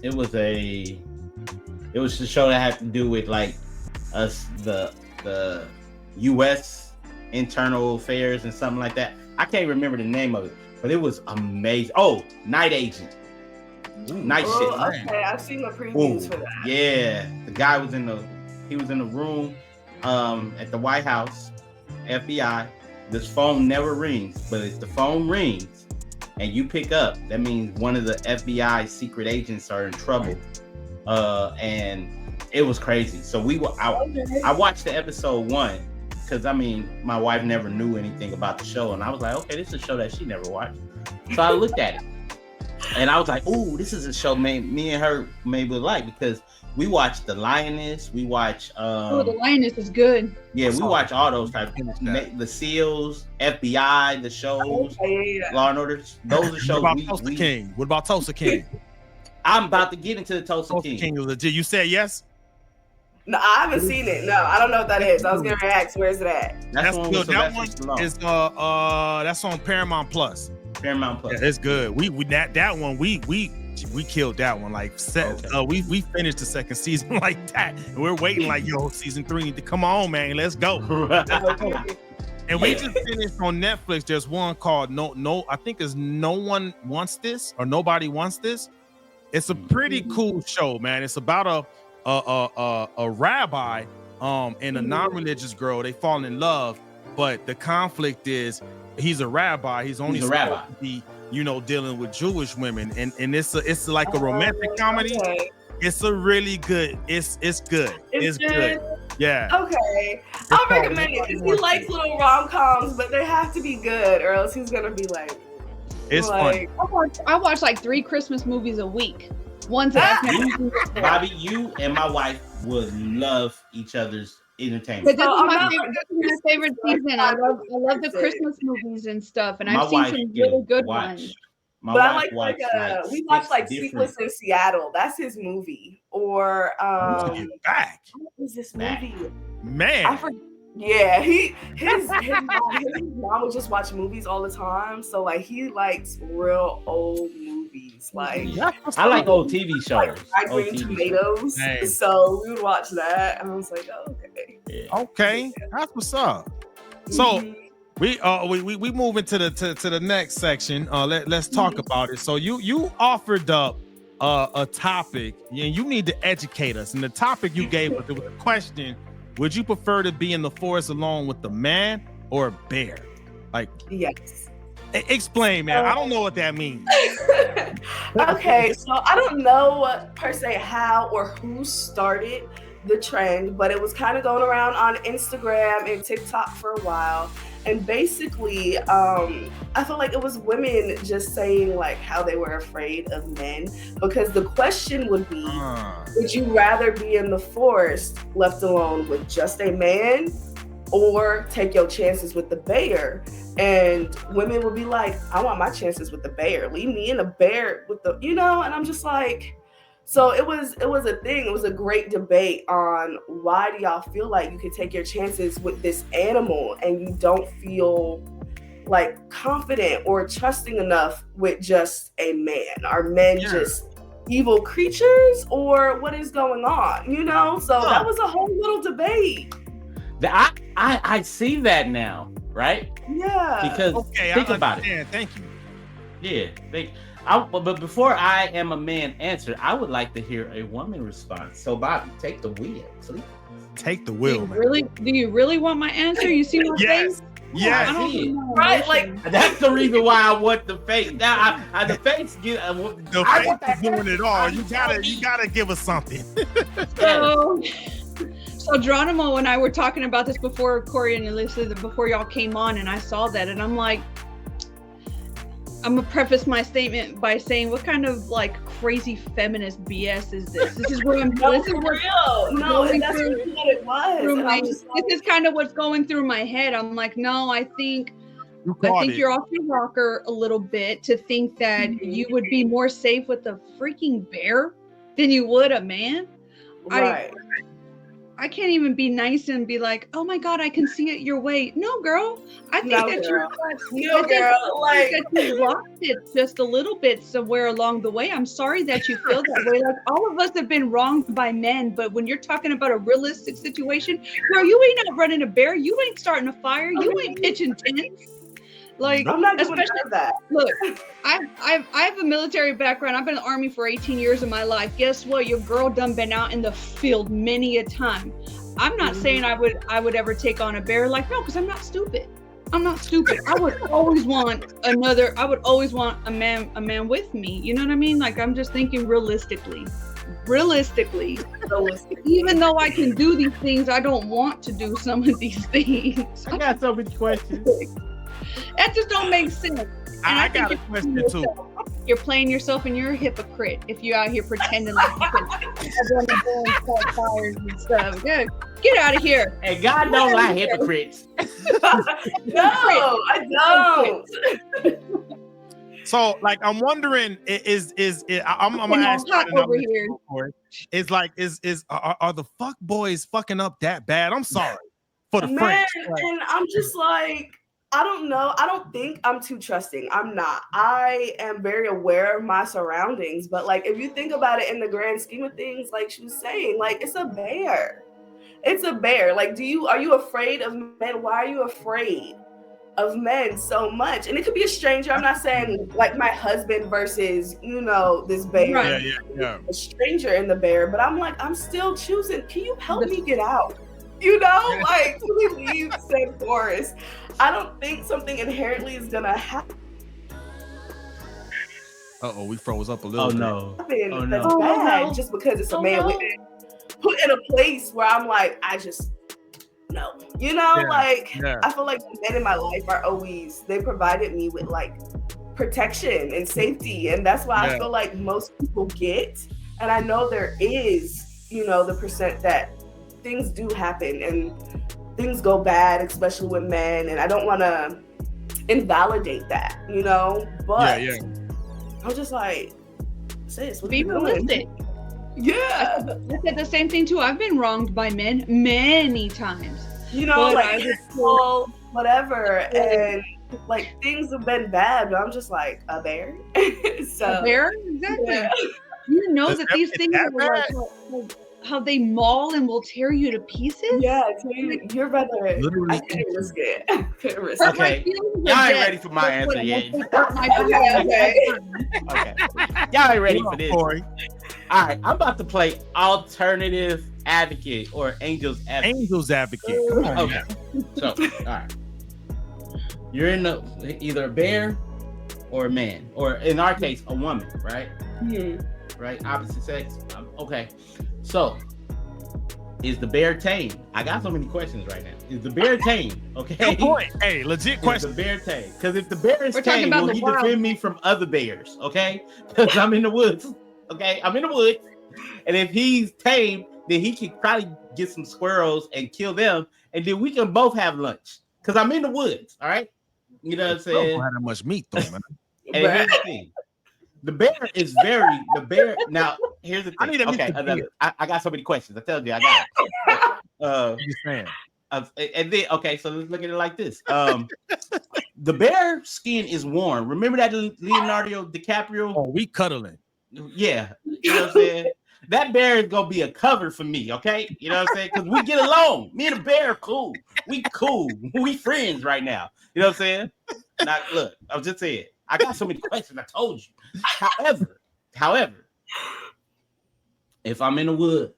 It was the show that had to do with like us, the U.S. internal affairs and something like that. I can't remember the name of it, but it was amazing. Oh, Night Agent. Night shit. Okay, I've seen the previews for that. Yeah, the guy was in the room at the White House, FBI. This phone never rings, but if the phone rings and you pick up, that means one of the FBI secret agents are in trouble. And it was crazy. So I watched the episode 1 because my wife never knew anything about the show, and I was like, okay, this is a show that she never watched. So I looked at it, and I was like, ooh, this is a show me and her maybe like, because we watched The Lioness. We watch. The Lioness is good. Yeah, we watch all those types. The SEALs, FBI, the shows, Law and Order. Those are shows. What about Tulsa King? What about Tulsa King? I'm about to get into the Tulsa King. You said yes? No, I haven't seen it. No, I don't know what that is. I was gonna ask, where's it at? That's good. That one is that's on Paramount Plus. Paramount Plus. Yeah, it's good. We that one we killed that one. Like we finished the second season like that, and we're waiting like season 3 to come on, man. Let's go. And we just finished on Netflix. There's one called No. I think it's No One Wants This or Nobody Wants This. It's a pretty cool show, man. It's about a rabbi and a non-religious girl. They fall in love, but the conflict is he's a rabbi. He's only supposed to be, dealing with Jewish women, and it's like a romantic comedy. Okay. It's a really good. It's good. It's good. Yeah. Okay. I'll recommend it because he likes little rom-coms, but they have to be good, or else he's gonna be like. It's funny. I watch like 3 Christmas movies a week. Ones that Bobby, you and my wife would love each other's entertainment. This is my favorite season. I love the Christmas movies and stuff, and I've seen some really good ones. But I like we watched like Sleepless in Seattle. That's his movie. Or What is this movie? Man. Yeah, his mom would just watch movies all the time. So like he likes real old movies. Like I like old TV shows. Like Green Tomatoes. So we would watch that, and I was like, oh, okay. Yeah. Okay, that's what's up. So we move into the next section. Let's talk about it. So you offered up a topic, and you need to educate us. And the topic you gave us, it was a question. Would you prefer to be in the forest alone with a man or a bear? Like, yes. Explain, man. I don't know what that means. Okay, so I don't know per se how or who started the trend, but it was kind of going around on Instagram and TikTok for a while. And basically, I feel like it was women just saying like how they were afraid of men, because the question would be, would you rather be in the forest left alone with just a man or take your chances with the bear? And women would be like, I want my chances with the bear. Leave me in the bear with the, and I'm just like, so it was a thing. It was a great debate on why do y'all feel like you could take your chances with this animal and you don't feel like confident or trusting enough with just a man? Are men just evil creatures, or what is going on? So that was a whole little debate. I see that now, right? Yeah. Because think about it. Thank you. Yeah. But before I am a man answer, I would like to hear a woman response. So Bobby, take the wheel, please. Take the wheel, man. Do you really want my answer? You see my face? Yes. Right, like that's the reason why I want the face. Now, the face get the face is doing it all. You gotta give us something. So Geronimo and I were talking about this before, Corey and Elissa, before y'all came on, and I saw that, and I'm like, I'm gonna preface my statement by saying, what kind of like crazy feminist BS is this? This is where I'm. No, this is for what's real. No, going and that's through- really what it was. through And my- I'm just like, this is kind of what's going through my head. I'm like, no, I think you're off your rocker a little bit to think that you would be more safe with a freaking bear than you would a man. right. I can't even be nice and be like, oh my God, I can see it your way. No, girl. I think No, that girl. you're No, girl. Like, that you lost it just a little bit somewhere along the way. I'm sorry that you feel that way. Like all of us have been wronged by men, but when you're talking about a realistic situation, girl, you ain't out running a bear. You ain't starting a fire. You ain't pitching tents. Like, I'm not doing especially none of that. look, I have a military background. I've been in the Army for 18 years of my life. Guess what? Your girl done been out in the field many a time. I'm not saying I would ever take on a bear. Like, no, because I'm not stupid. I'm not stupid. I would always want a man with me. You know what I mean? Like, I'm just thinking realistically. Even though I can do these things, I don't want to do some of these things. I got so many questions. That just don't make sense. And I got a question too. You're playing yourself and you're a hypocrite if you're out here pretending like you can run the bull and start fires and stuff. Yeah, get out of here. And God don't like hypocrites. No, I don't. So, like, I'm wondering, I'm gonna ask hot over here. It's like, are the fuck boys fucking up that bad? I'm sorry for the Man, French. and I'm just like, I don't know. I don't think I'm too trusting. I'm not. I am very aware of my surroundings. But like, if you think about it in the grand scheme of things, like she was saying, like, it's a bear. It's a bear. Like, are you afraid of men? Why are you afraid of men so much? And it could be a stranger. I'm not saying like my husband versus, this bear. Right. Yeah. A stranger in the bear. But I'm like, I'm still choosing. Can you help me get out? Like, can we leave said forest? I don't think something inherently is gonna happen. We froze up a little. That's bad just because it's a man put in a place where I'm like, I just no. I feel like the men in my life are always, they provided me with like protection and safety, and that's why I feel like most people get, and I know there is, the percent that things do happen and things go bad, especially with men, and I don't want to invalidate that, but I'm just like, sis, what be you realistic. Doing? Yeah, I said the same thing too. I've been wronged by men many times. Whatever, and like things have been bad, but I'm just like, a bear. A bear, exactly. Yeah. You know that these things are like how they maul and will tear you to pieces. Yeah, you're rather. Literally. I couldn't risk it. Okay, y'all ain't ready for my answer yet. Okay, y'all ain't ready for this. Corey. All right, I'm about to play alternative advocate or angel's advocate. Angel's advocate. Come on. Okay, so all right, you're in either a bear or a man, or in our case, a woman, right? Mm-hmm. Right, opposite sex. Okay, so is the bear tame? I got so many questions right now. Is the bear tame? Okay. Good point. Hey, legit question. Is the bear tame? Because if the bear is We're talking tame, about will the he wild. defend me from other bears? Okay, because I'm in the woods. Okay, I'm in the woods, and if he's tame, then he can probably get some squirrels and kill them, and then we can both have lunch. Because I'm in the woods. All right, you know what I'm saying? Don't have that much meat though, man. And here's the thing. The bear. Now, here's the thing. I need a I got so many questions. I tell you, I got it. What you saying? And then, okay, so let's look at it like this. The bear skin is warm. Remember that Leonardo DiCaprio? Oh, we cuddling. Yeah. You know what I'm saying? That bear is going to be a cover for me, okay? You know what I'm saying? Because we get along. Me and the bear are cool. We cool. We friends right now. You know what I'm saying? Now, look, I was just saying. I got so many questions. I told you. However, if I'm in the woods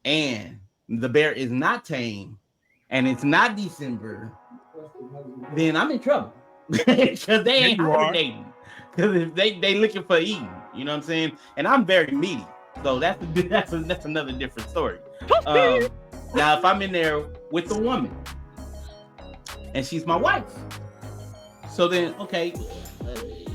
and the bear is not tame and it's not December, then I'm in trouble because they ain't hibernating. Because if they looking for eating, you know what I'm saying? And I'm very meaty, so that's another different story. Now, if I'm in there with a woman and she's my wife, So then, okay,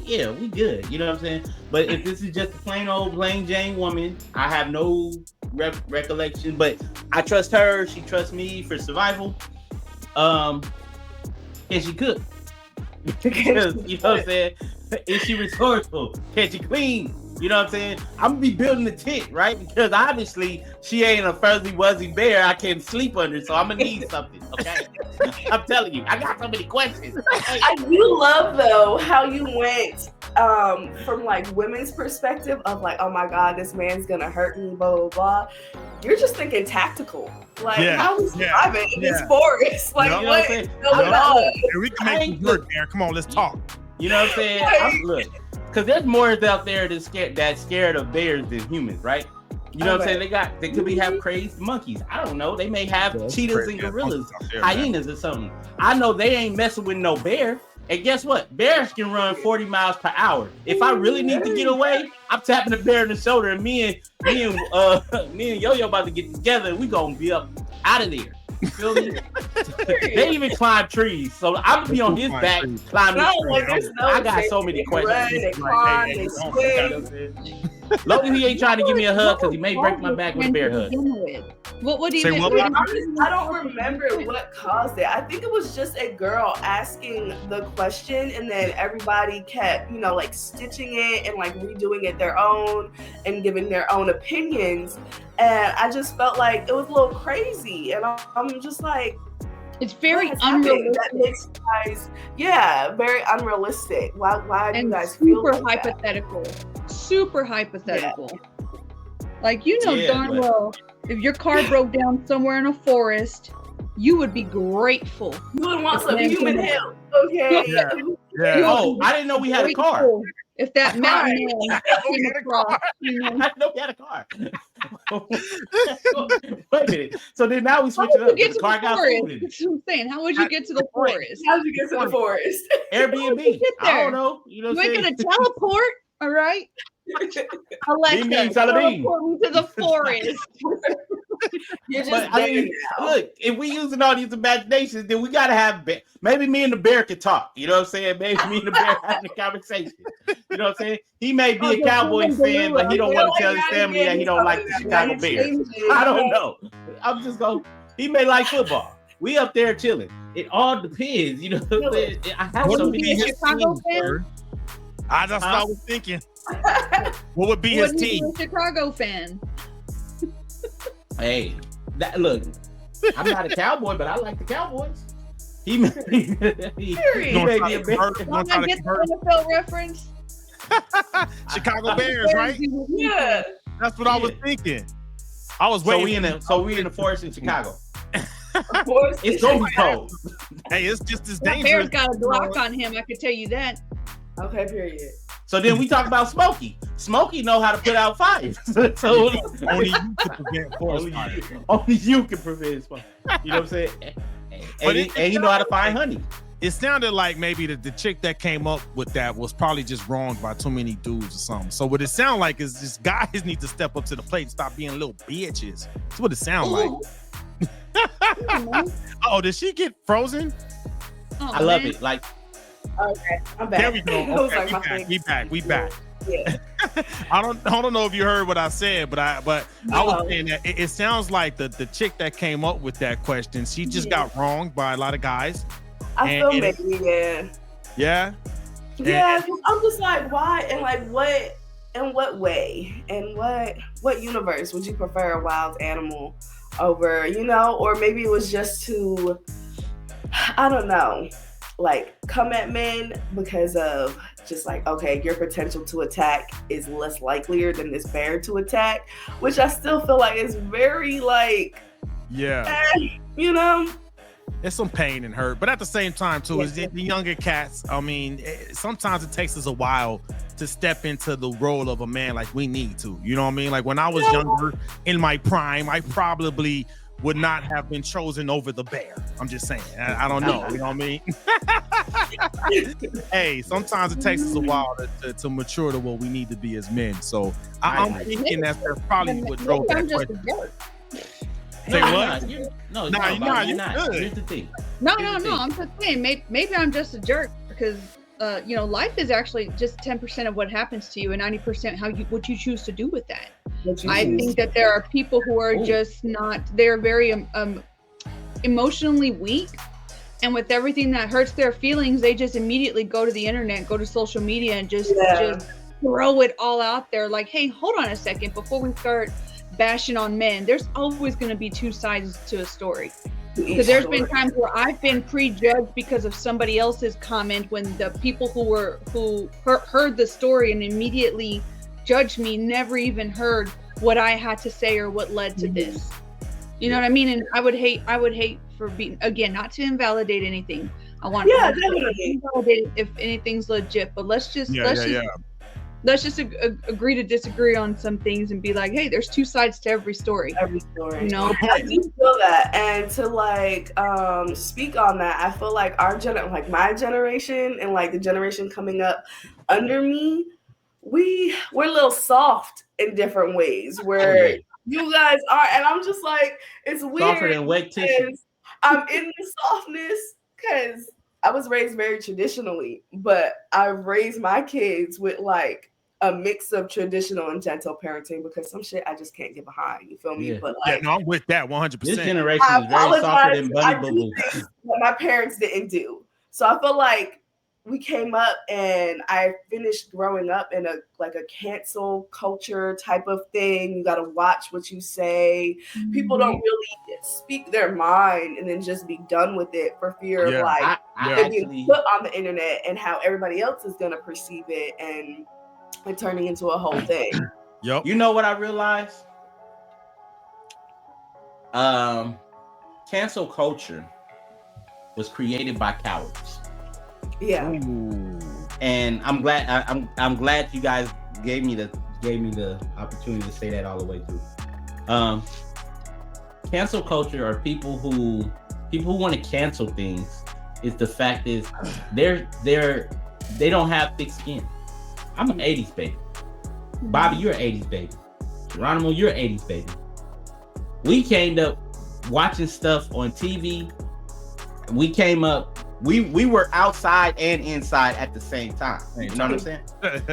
yeah, we good. You know what I'm saying? But if this is just a plain Jane woman, I have no recollection. But I trust her. She trusts me for survival. Can she cook? Because, you know what I'm saying? Is she resourceful? Can she clean? You know what I'm saying? I'm gonna be building the tent, right? Because obviously she ain't a fuzzy wuzzy bear I can sleep under, so I'm gonna need something. Okay, I'm telling you, I got so many questions. Okay? I do love though how you went from like women's perspective of like, oh my god, this man's gonna hurt me, blah blah blah. You're just thinking tactical, like how we surviving in this forest, like what is going on? We can make it work there. Come on, let's talk. You know what I'm saying? Look. Because there's more out there that's scared of bears than humans, right? You know what I'm saying? They could have crazed monkeys. I don't know. They may have cheetahs and gorillas, hyenas or something. I know they ain't messing with no bear. And guess what? Bears can run 40 miles per hour. If I really need to get away, I'm tapping the bear in the shoulder, and me and Yo-Yo about to get together. We gonna be up out of there. You feel me? They even climb trees, so I'm gonna be on his back climbing trees. I got so many questions. Long as he ain't trying to give me a hug, because he may break my back with a bear hug. What do you think? I don't remember what caused it. I think it was just a girl asking the question, and then everybody kept, like stitching it and like redoing it their own and giving their own opinions. And I just felt like it was a little crazy. And I'm just like, it's very unrealistic. That makes you guys, very unrealistic. Why do you guys feel like super hypothetical. Like, darn well, if your car broke down somewhere in a forest, you would be grateful. You would want some human help. Okay. Yeah. Oh, I didn't know we had a car. If that mountain man came across, I didn't know we had a car. Wait a minute. So then now we switch it up. The car got food. That's what I'm saying. How would you get to the forest? How'd you get to the forest? Airbnb. I don't know. You ain't gonna teleport, all right? Alexa, teleport me to the forest. Look, if we using all these imaginations, then we gotta have maybe me and the bear can talk. You know what I'm saying? Maybe me and the bear having a conversation. You know what I'm saying? He may be a Cowboys fan, but he don't want to tell his family that he don't like the Chicago Bears. I don't know. I'm just going. He may like football. We up there chilling. It all depends. You know what I'm saying? I have so many Chicago fan. That's what I was thinking. What would be his team? A Chicago fan. Hey, look, I'm not a Cowboy, but I like the Cowboys. He may be a bear. NFL reference. Chicago Bears, right? Yeah, that's what I was thinking. I was waiting. So we in the forest in Chicago. It's gonna be cold. Hey, it's just as dangerous. Bear's got a block on him. I can tell you that. Okay, period. So then we talk about Smokey. Smokey know how to put out fires. So only you can prevent forest fires. Only you can prevent fire. You know what I'm saying? And he know how to find honey. It sounded like maybe the chick that came up with that was probably just wronged by too many dudes or something. So what it sounds like is just guys need to step up to the plate and stop being little bitches. That's what it sounds like. Oh, did she get frozen? I love it. Like, okay, I'm back. There we go. Okay, we back. Yeah. I don't know if you heard what I said, but I was saying that it sounds like the chick that came up with that question, she just got wronged by a lot of guys. I feel maybe, yeah. Yeah, I'm just like, why and like what? In what way? In what universe would you prefer a wild animal over? Or maybe it was just to, I don't know, like come at men because of just like, okay, your potential to attack is less likelier than this bear to attack, which I still feel like is very like, It's some pain and hurt, but at the same time too, is the younger cats. I mean, sometimes it takes us a while to step into the role of a man like we need to. You know what I mean? Like when I was younger, in my prime, I probably would not have been chosen over the bear. I'm just saying. I don't know. You know what I mean? Hey, sometimes it takes us a while to mature to what we need to be as men. So I'm thinking that's probably what drove that question. Say what? You're not. Here's the thing. No. I'm just saying, maybe I'm just a jerk life is actually just 10% of what happens to you and 90% what you choose to do with that. I think that there are people who are just not, they're very emotionally weak. And with everything that hurts their feelings, they just immediately go to the internet, go to social media and just throw it all out there. Like, hey, hold on a second. Before we start bashing on men, there's always going to be two sides to a story. Because there's been times where I've been prejudged because of somebody else's comment when the people who heard the story and immediately judged me never even heard what I had to say or what led to this. You know what I mean? And I would hate for being, again, not to invalidate anything. I want to invalidate if anything's legit, but let's just agree to disagree on some things and be like, hey, there's two sides to every story. You know? I do feel that. And to speak on that, I feel like my generation and like the generation coming up under me, we're a little soft in different ways where you guys are, and I'm just like, it's weird. Softer than wet tissue. I'm in the softness because I was raised very traditionally, but I've raised my kids with like a mix of traditional and gentle parenting because some shit I just can't get behind. You feel me? Yeah. But like, I'm with that 100%. This generation is very softer than Bunny Boo Boo. What my parents didn't do. So I feel like we came up and I finished growing up in a cancel culture type of thing. You got to watch what you say. Mm-hmm. People don't really speak their mind and then just be done with it for fear of being put on the internet and how everybody else is going to perceive it and turning into a whole thing. Yep. You know what I realized? Cancel culture was created by cowards. Yeah. Ooh. And I'm glad I'm glad you guys gave me the opportunity to say that all the way through. Cancel culture are people who want to cancel things. The fact is they don't have thick skin. I'm an 80s baby. Bobby, you're an 80s baby. Geronimo, you're an 80s baby. We came up watching stuff on TV. We came up. We were outside and inside at the same time. You know what I'm saying?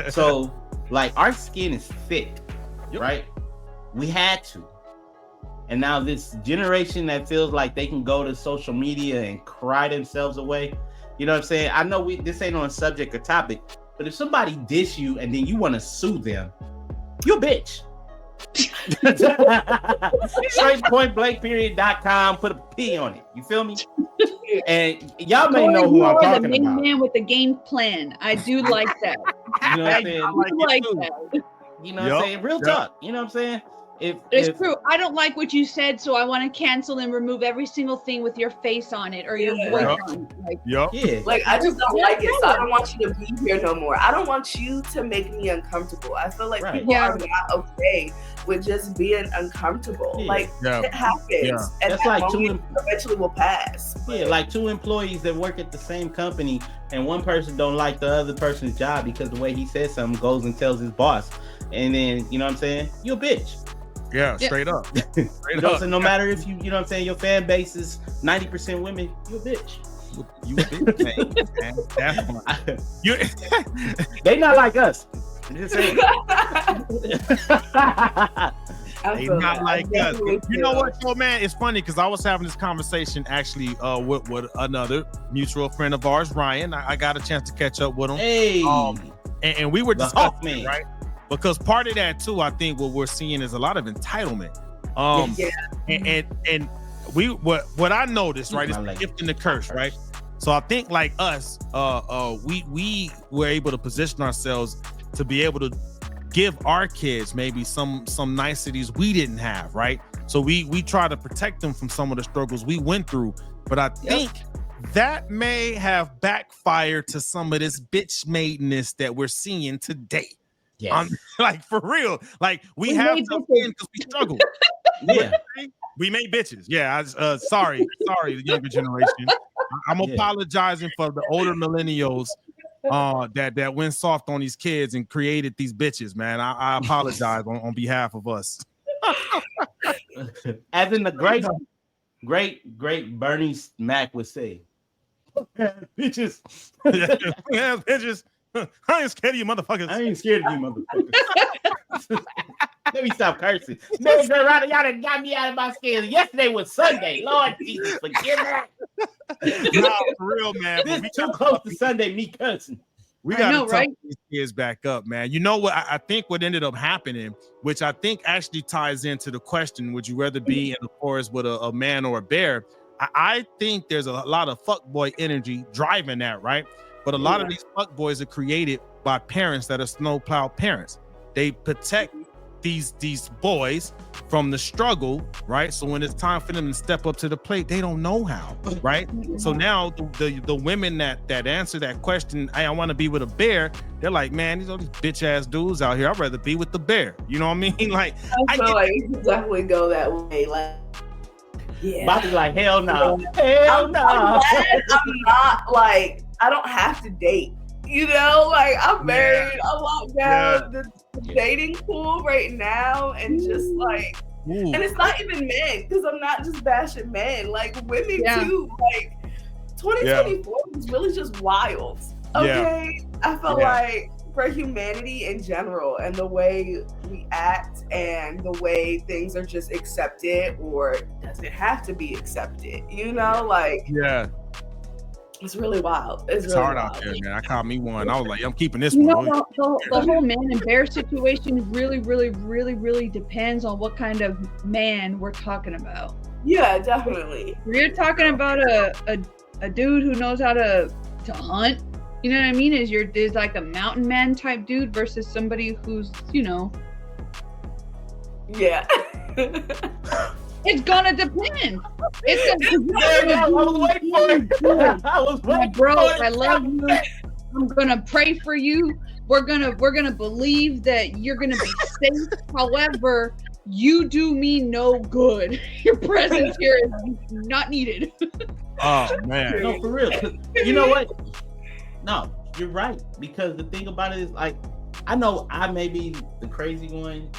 So, like, our skin is thick, right? We had to. And now this generation that feels like they can go to social media and cry themselves away. You know what I'm saying? I know this ain't on a subject or topic, but if somebody diss you and then you want to sue them, you a bitch. Straightpointblankperiod.com, put a P on it. You feel me? And y'all may know who I'm talking the main about. Man with the game plan. I do like that. You know what I'm saying? I like that. You know what I'm saying? Real talk. You know what I'm saying? It's true. I don't like what you said, so I want to cancel and remove every single thing with your face on it or your voice on it. Like, I just don't like it, so I don't want you to be here no more. I don't want you to make me uncomfortable. I feel like people are not okay with just being uncomfortable. Like, it happens. And that's that like eventually will pass. Yeah, like two employees that work at the same company, and one person don't like the other person's job because the way he says something, goes and tells his boss, and then, you know what I'm saying? You a bitch. Yeah, straight up. Straight up. So no matter if you know what I'm saying, your fan base is 90% women, you a bitch. You a bitch, man. That's one. They not like us. I'm just saying. They not like us. You know what, though, man? It's funny because I was having this conversation actually with another mutual friend of ours, Ryan. I got a chance to catch up with him. Hey. And we were discussing, right? Because part of that too, I think what we're seeing is a lot of entitlement. And what I noticed, right, is the gift and the curse, right? So I think like us, we were able to position ourselves to be able to give our kids maybe some niceties we didn't have, right? So we try to protect them from some of the struggles we went through. But I think that may have backfired to some of this bitch madeness that we're seeing today. Yes. Like, for real. Like, we have to win because we struggle. We made bitches. Yeah. Sorry, the younger generation. I'm apologizing for the older millennials that went soft on these kids and created these bitches, man. I apologize on behalf of us. As in the great Bernie Mac would say, Bitches. Yeah, bitches. I ain't scared of you motherfuckers. I ain't scared of you motherfuckers. Let me stop cursing. Y'all done got me out of my skin. Yesterday was Sunday. Lord Jesus, forgive me. No, for real, man. This is too close to Sunday, me cursing. We got to toughen these kids back up, man. You know what? I think what ended up happening, which I think actually ties into the question, would you rather be in the forest with a man or a bear? I think there's a lot of fuckboy energy driving that, right? But a lot of these fuckboys are created by parents that are snowplow parents. They protect these boys from the struggle, right? So when it's time for them to step up to the plate, they don't know how, right? So now the women that answer that question, hey, I want to be with a bear, they're like, man, these are these bitch ass dudes out here. I'd rather be with the bear. You know what I mean? Like, I feel like you definitely go that way. Like, yeah, Body's like, hell no, hell no. I'm not like, I don't have to date. You know, like I'm married, I'm locked down the dating pool right now, and just like, and it's not even men, because I'm not just bashing men, like women too. Like 2024 was really just wild. Okay, I felt like for humanity in general, and the way we act, and the way things are just accepted, or does it have to be accepted? You know, like it's really wild. It's really hard wild out there, man. I caught me one. I was like, I'm keeping this one. The whole man and bear situation really depends on what kind of man we're talking about. Yeah, definitely. We're talking about a dude who knows how to hunt. You know what I mean? Is like a mountain man type dude versus somebody who's, you know. Yeah. It's gonna depend. I was waiting for it. I was waiting bro, I love you. I'm gonna pray for you. We're gonna believe that you're gonna be safe. However, you do me no good. Your presence here is not needed. Oh man. No, for real. You know what? No, you're right. Because the thing about it is, like, I know I may be the crazy one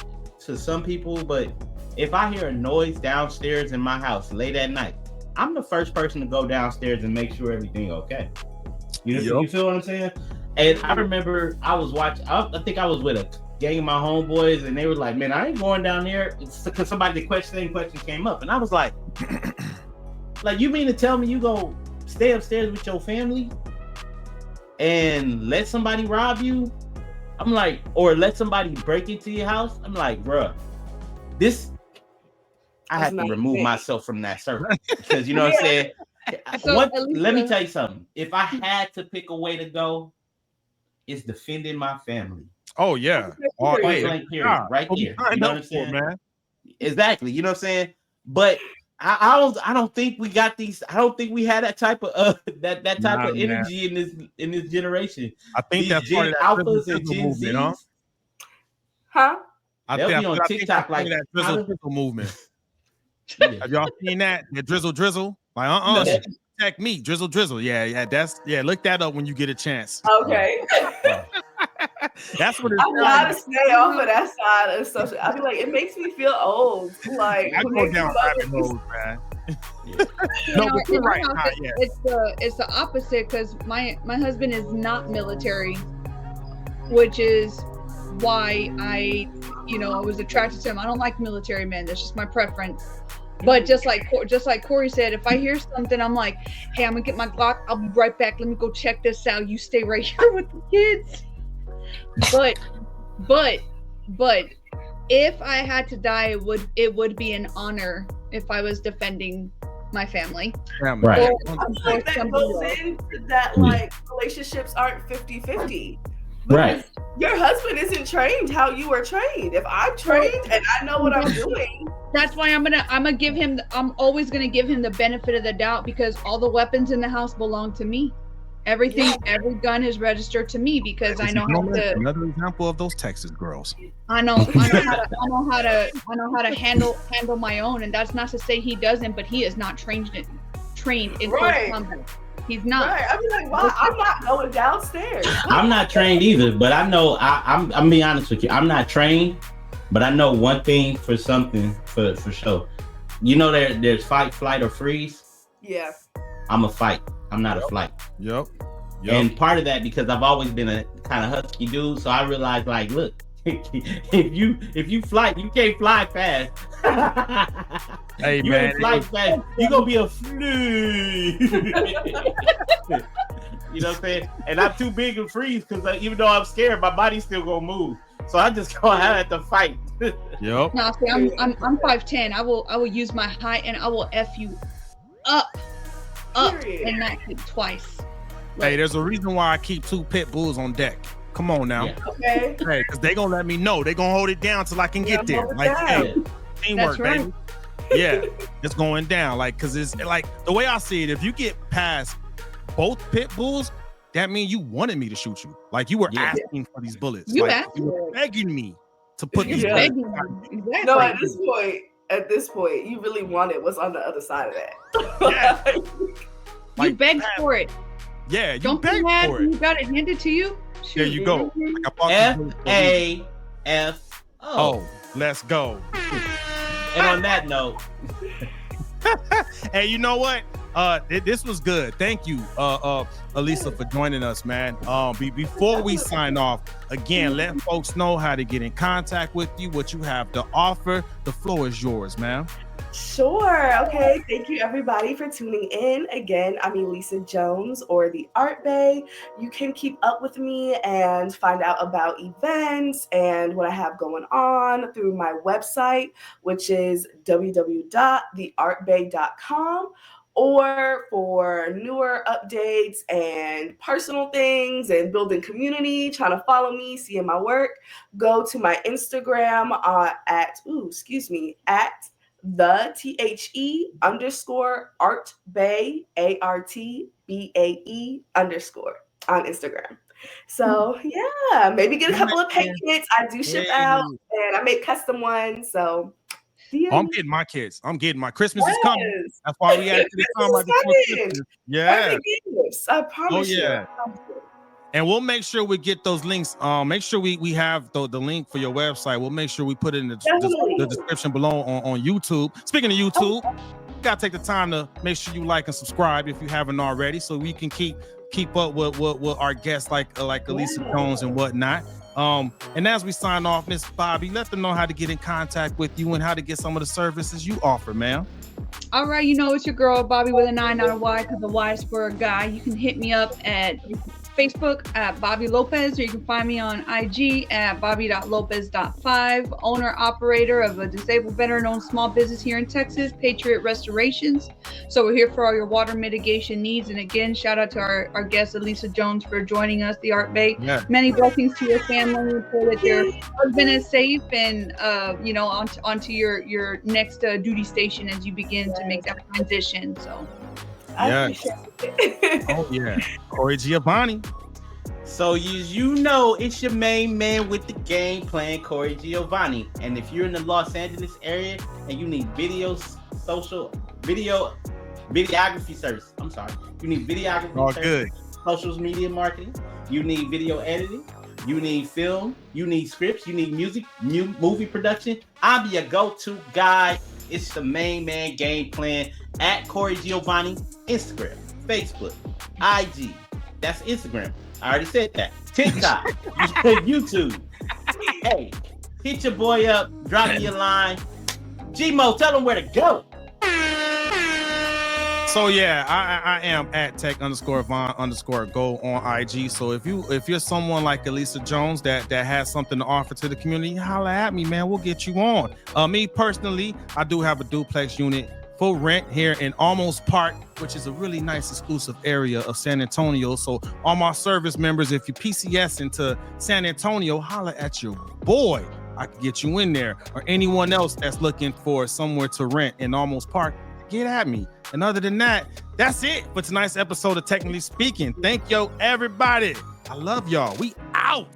to some people, but if I hear a noise downstairs in my house late at night, I'm the first person to go downstairs and make sure everything okay. You feel what I'm saying? And I remember I was watching, I think I was with a gang of my homeboys, and they were like, man, I ain't going down there, because somebody, the same question came up. And I was like, like, you mean to tell me you go stay upstairs with your family and let somebody rob you? I'm like, or let somebody break into your house? I'm like, bruh, I have to remove myself from that circle, because you know what I'm saying? Let me tell you something. If I had to pick a way to go, it's defending my family. Oh yeah. Right here. You know what I'm saying? Man. Exactly. You know what I'm saying? But I don't think we got these. I don't think we had that type of that type of energy in this generation. I think these that's Gen Alphas and Gen Zs. Huh? They'll be on TikTok like that drizzle movement. Have y'all seen that? The drizzle? Like, protect me, drizzle. Yeah, look that up when you get a chance. Okay. That's what it's I gotta stay off of that side of social. I be like, it makes me feel old. Like, I go down rabbit holes, man. No, but you're right. It's the opposite, because my husband is not military, which is why I was attracted to him. I don't like military men. That's just my preference. But just like Corey said, if I hear something, I'm like, hey, I'm gonna get my Glock. I'll be right back. Let me go check this out. You stay right here with the kids. But if I had to die, it would be an honor if I was defending my family. Right. I feel like that goes into that, like, relationships aren't 50-50. Right. Your husband isn't trained how you are trained. If I'm trained and I know what I'm doing, that's why I'm always gonna give him the benefit of the doubt, because all the weapons in the house belong to me. Every gun is registered to me, because I know how to. Another example of those Texas girls. I know how to handle my own, and that's not to say he doesn't, but he is not trained in close combat. He's not. Right. I mean, like, why? I'm not going downstairs. I'm not trained either, but I know. I'm being honest with you. I'm not trained, but I know one thing for sure. You know, there's fight, flight, or freeze. Yeah. I'm a fight. I'm not a flight. Yep. And part of that because I've always been a kind of husky dude, so I realized like, look, if you flight, you can't fly fast. Hey you man, ain't fly fast. You gonna be a flea. You know what I'm saying? And I'm too big and freeze because even though I'm scared, my body's still gonna move. So I just gonna have to fight. Yep. No, see, I'm 5'10". I will use my height and I will F you up, and not hit twice. Hey, there's a reason why I keep 2 pit bulls on deck. Come on now. Yeah. Okay. Hey, because they gonna let me know. They gonna hold it down till I can get there. Like, hey, teamwork, That's right. baby. Yeah, it's going down. Like, because it's like the way I see it, if you get past both pit bulls, that means you wanted me to shoot you. Like, you were asking for these bullets. You like, you were begging me to put these bullets. Exactly. No, at this point, you really wanted what's on the other side of that. Yeah. You begged for it. Yeah, you Don't be begged mad for when it. you got it handed to you. There you go. Like, I bought FAFO. Oh, let's go. And on that note, hey, you know what? This was good. Thank you, Elissa, for joining us, man. Before we sign off, again, let folks know how to get in contact with you, what you have to offer. The floor is yours, man. Sure. Okay. Thank you, everybody, for tuning in. Again, I'm Elissa Jones, or the Art Bae. You can keep up with me and find out about events and what I have going on through my website, which is www.theartbae.com. Or for newer updates and personal things and building community, trying to follow me, seeing my work, go to my Instagram at the _Art Bae, ARTBAE _ on Instagram. So yeah, maybe get a couple of paint kits. I do ship out and I make custom ones. So yeah. I'm getting my kids. I'm getting my Christmas is coming. That's why we added to the time right before Christmas. Yeah. I promise you. And we'll make sure we get those links. Make sure we have the link for your website. We'll make sure we put it in the description below on YouTube. Speaking of YouTube, you gotta take the time to make sure you like and subscribe if you haven't already, so we can keep up with our guests like Elissa Jones and whatnot. And as we sign off, Miss Bobby, let them know how to get in contact with you and how to get some of the services you offer, ma'am. All right, it's your girl Bobby with a 9, not a Y, because the Y is for a guy. You can hit me up at Facebook at Bobby Lopez, or you can find me on IG at Bobby.Lopez.5, owner operator of a disabled veteran-owned small business here in Texas, Patriot Restorations. So we're here for all your water mitigation needs. And again, shout out to our guest Elissa Jones for joining us, the Art Bae. Yeah. Many blessings to your family. Pray that your husband is safe and onto your next duty station as you begin to make that transition. So. Yes. Oh yeah, Corey Giovanni. So you know it's your main man with the game plan, Corey Giovanni. And if you're in the Los Angeles area and you need videography service, you need videography service, social media marketing, you need video editing, you need film, you need scripts, you need music, movie production, I'm your go-to guy. It's the main man game plan at Corey Giovanni, Instagram, Facebook, IG. That's Instagram. I already said that. TikTok, YouTube. Hey, hit your boy up, drop me a line. Gmo, tell them where to go. So yeah, I am at tech_Von_go on IG. So if you're someone like Elissa Jones that has something to offer to the community, holla at me, man. We'll get you on. Me personally, I do have a duplex unit for rent here in Almost Park, which is a really nice exclusive area of San Antonio. So all my service members, if you PCS into San Antonio, holla at your boy. I can get you in there, or anyone else that's looking for somewhere to rent in Almost Park, get at me. And other than that, that's it for tonight's episode of Technically Speaking. Thank you, everybody. I love y'all. We out.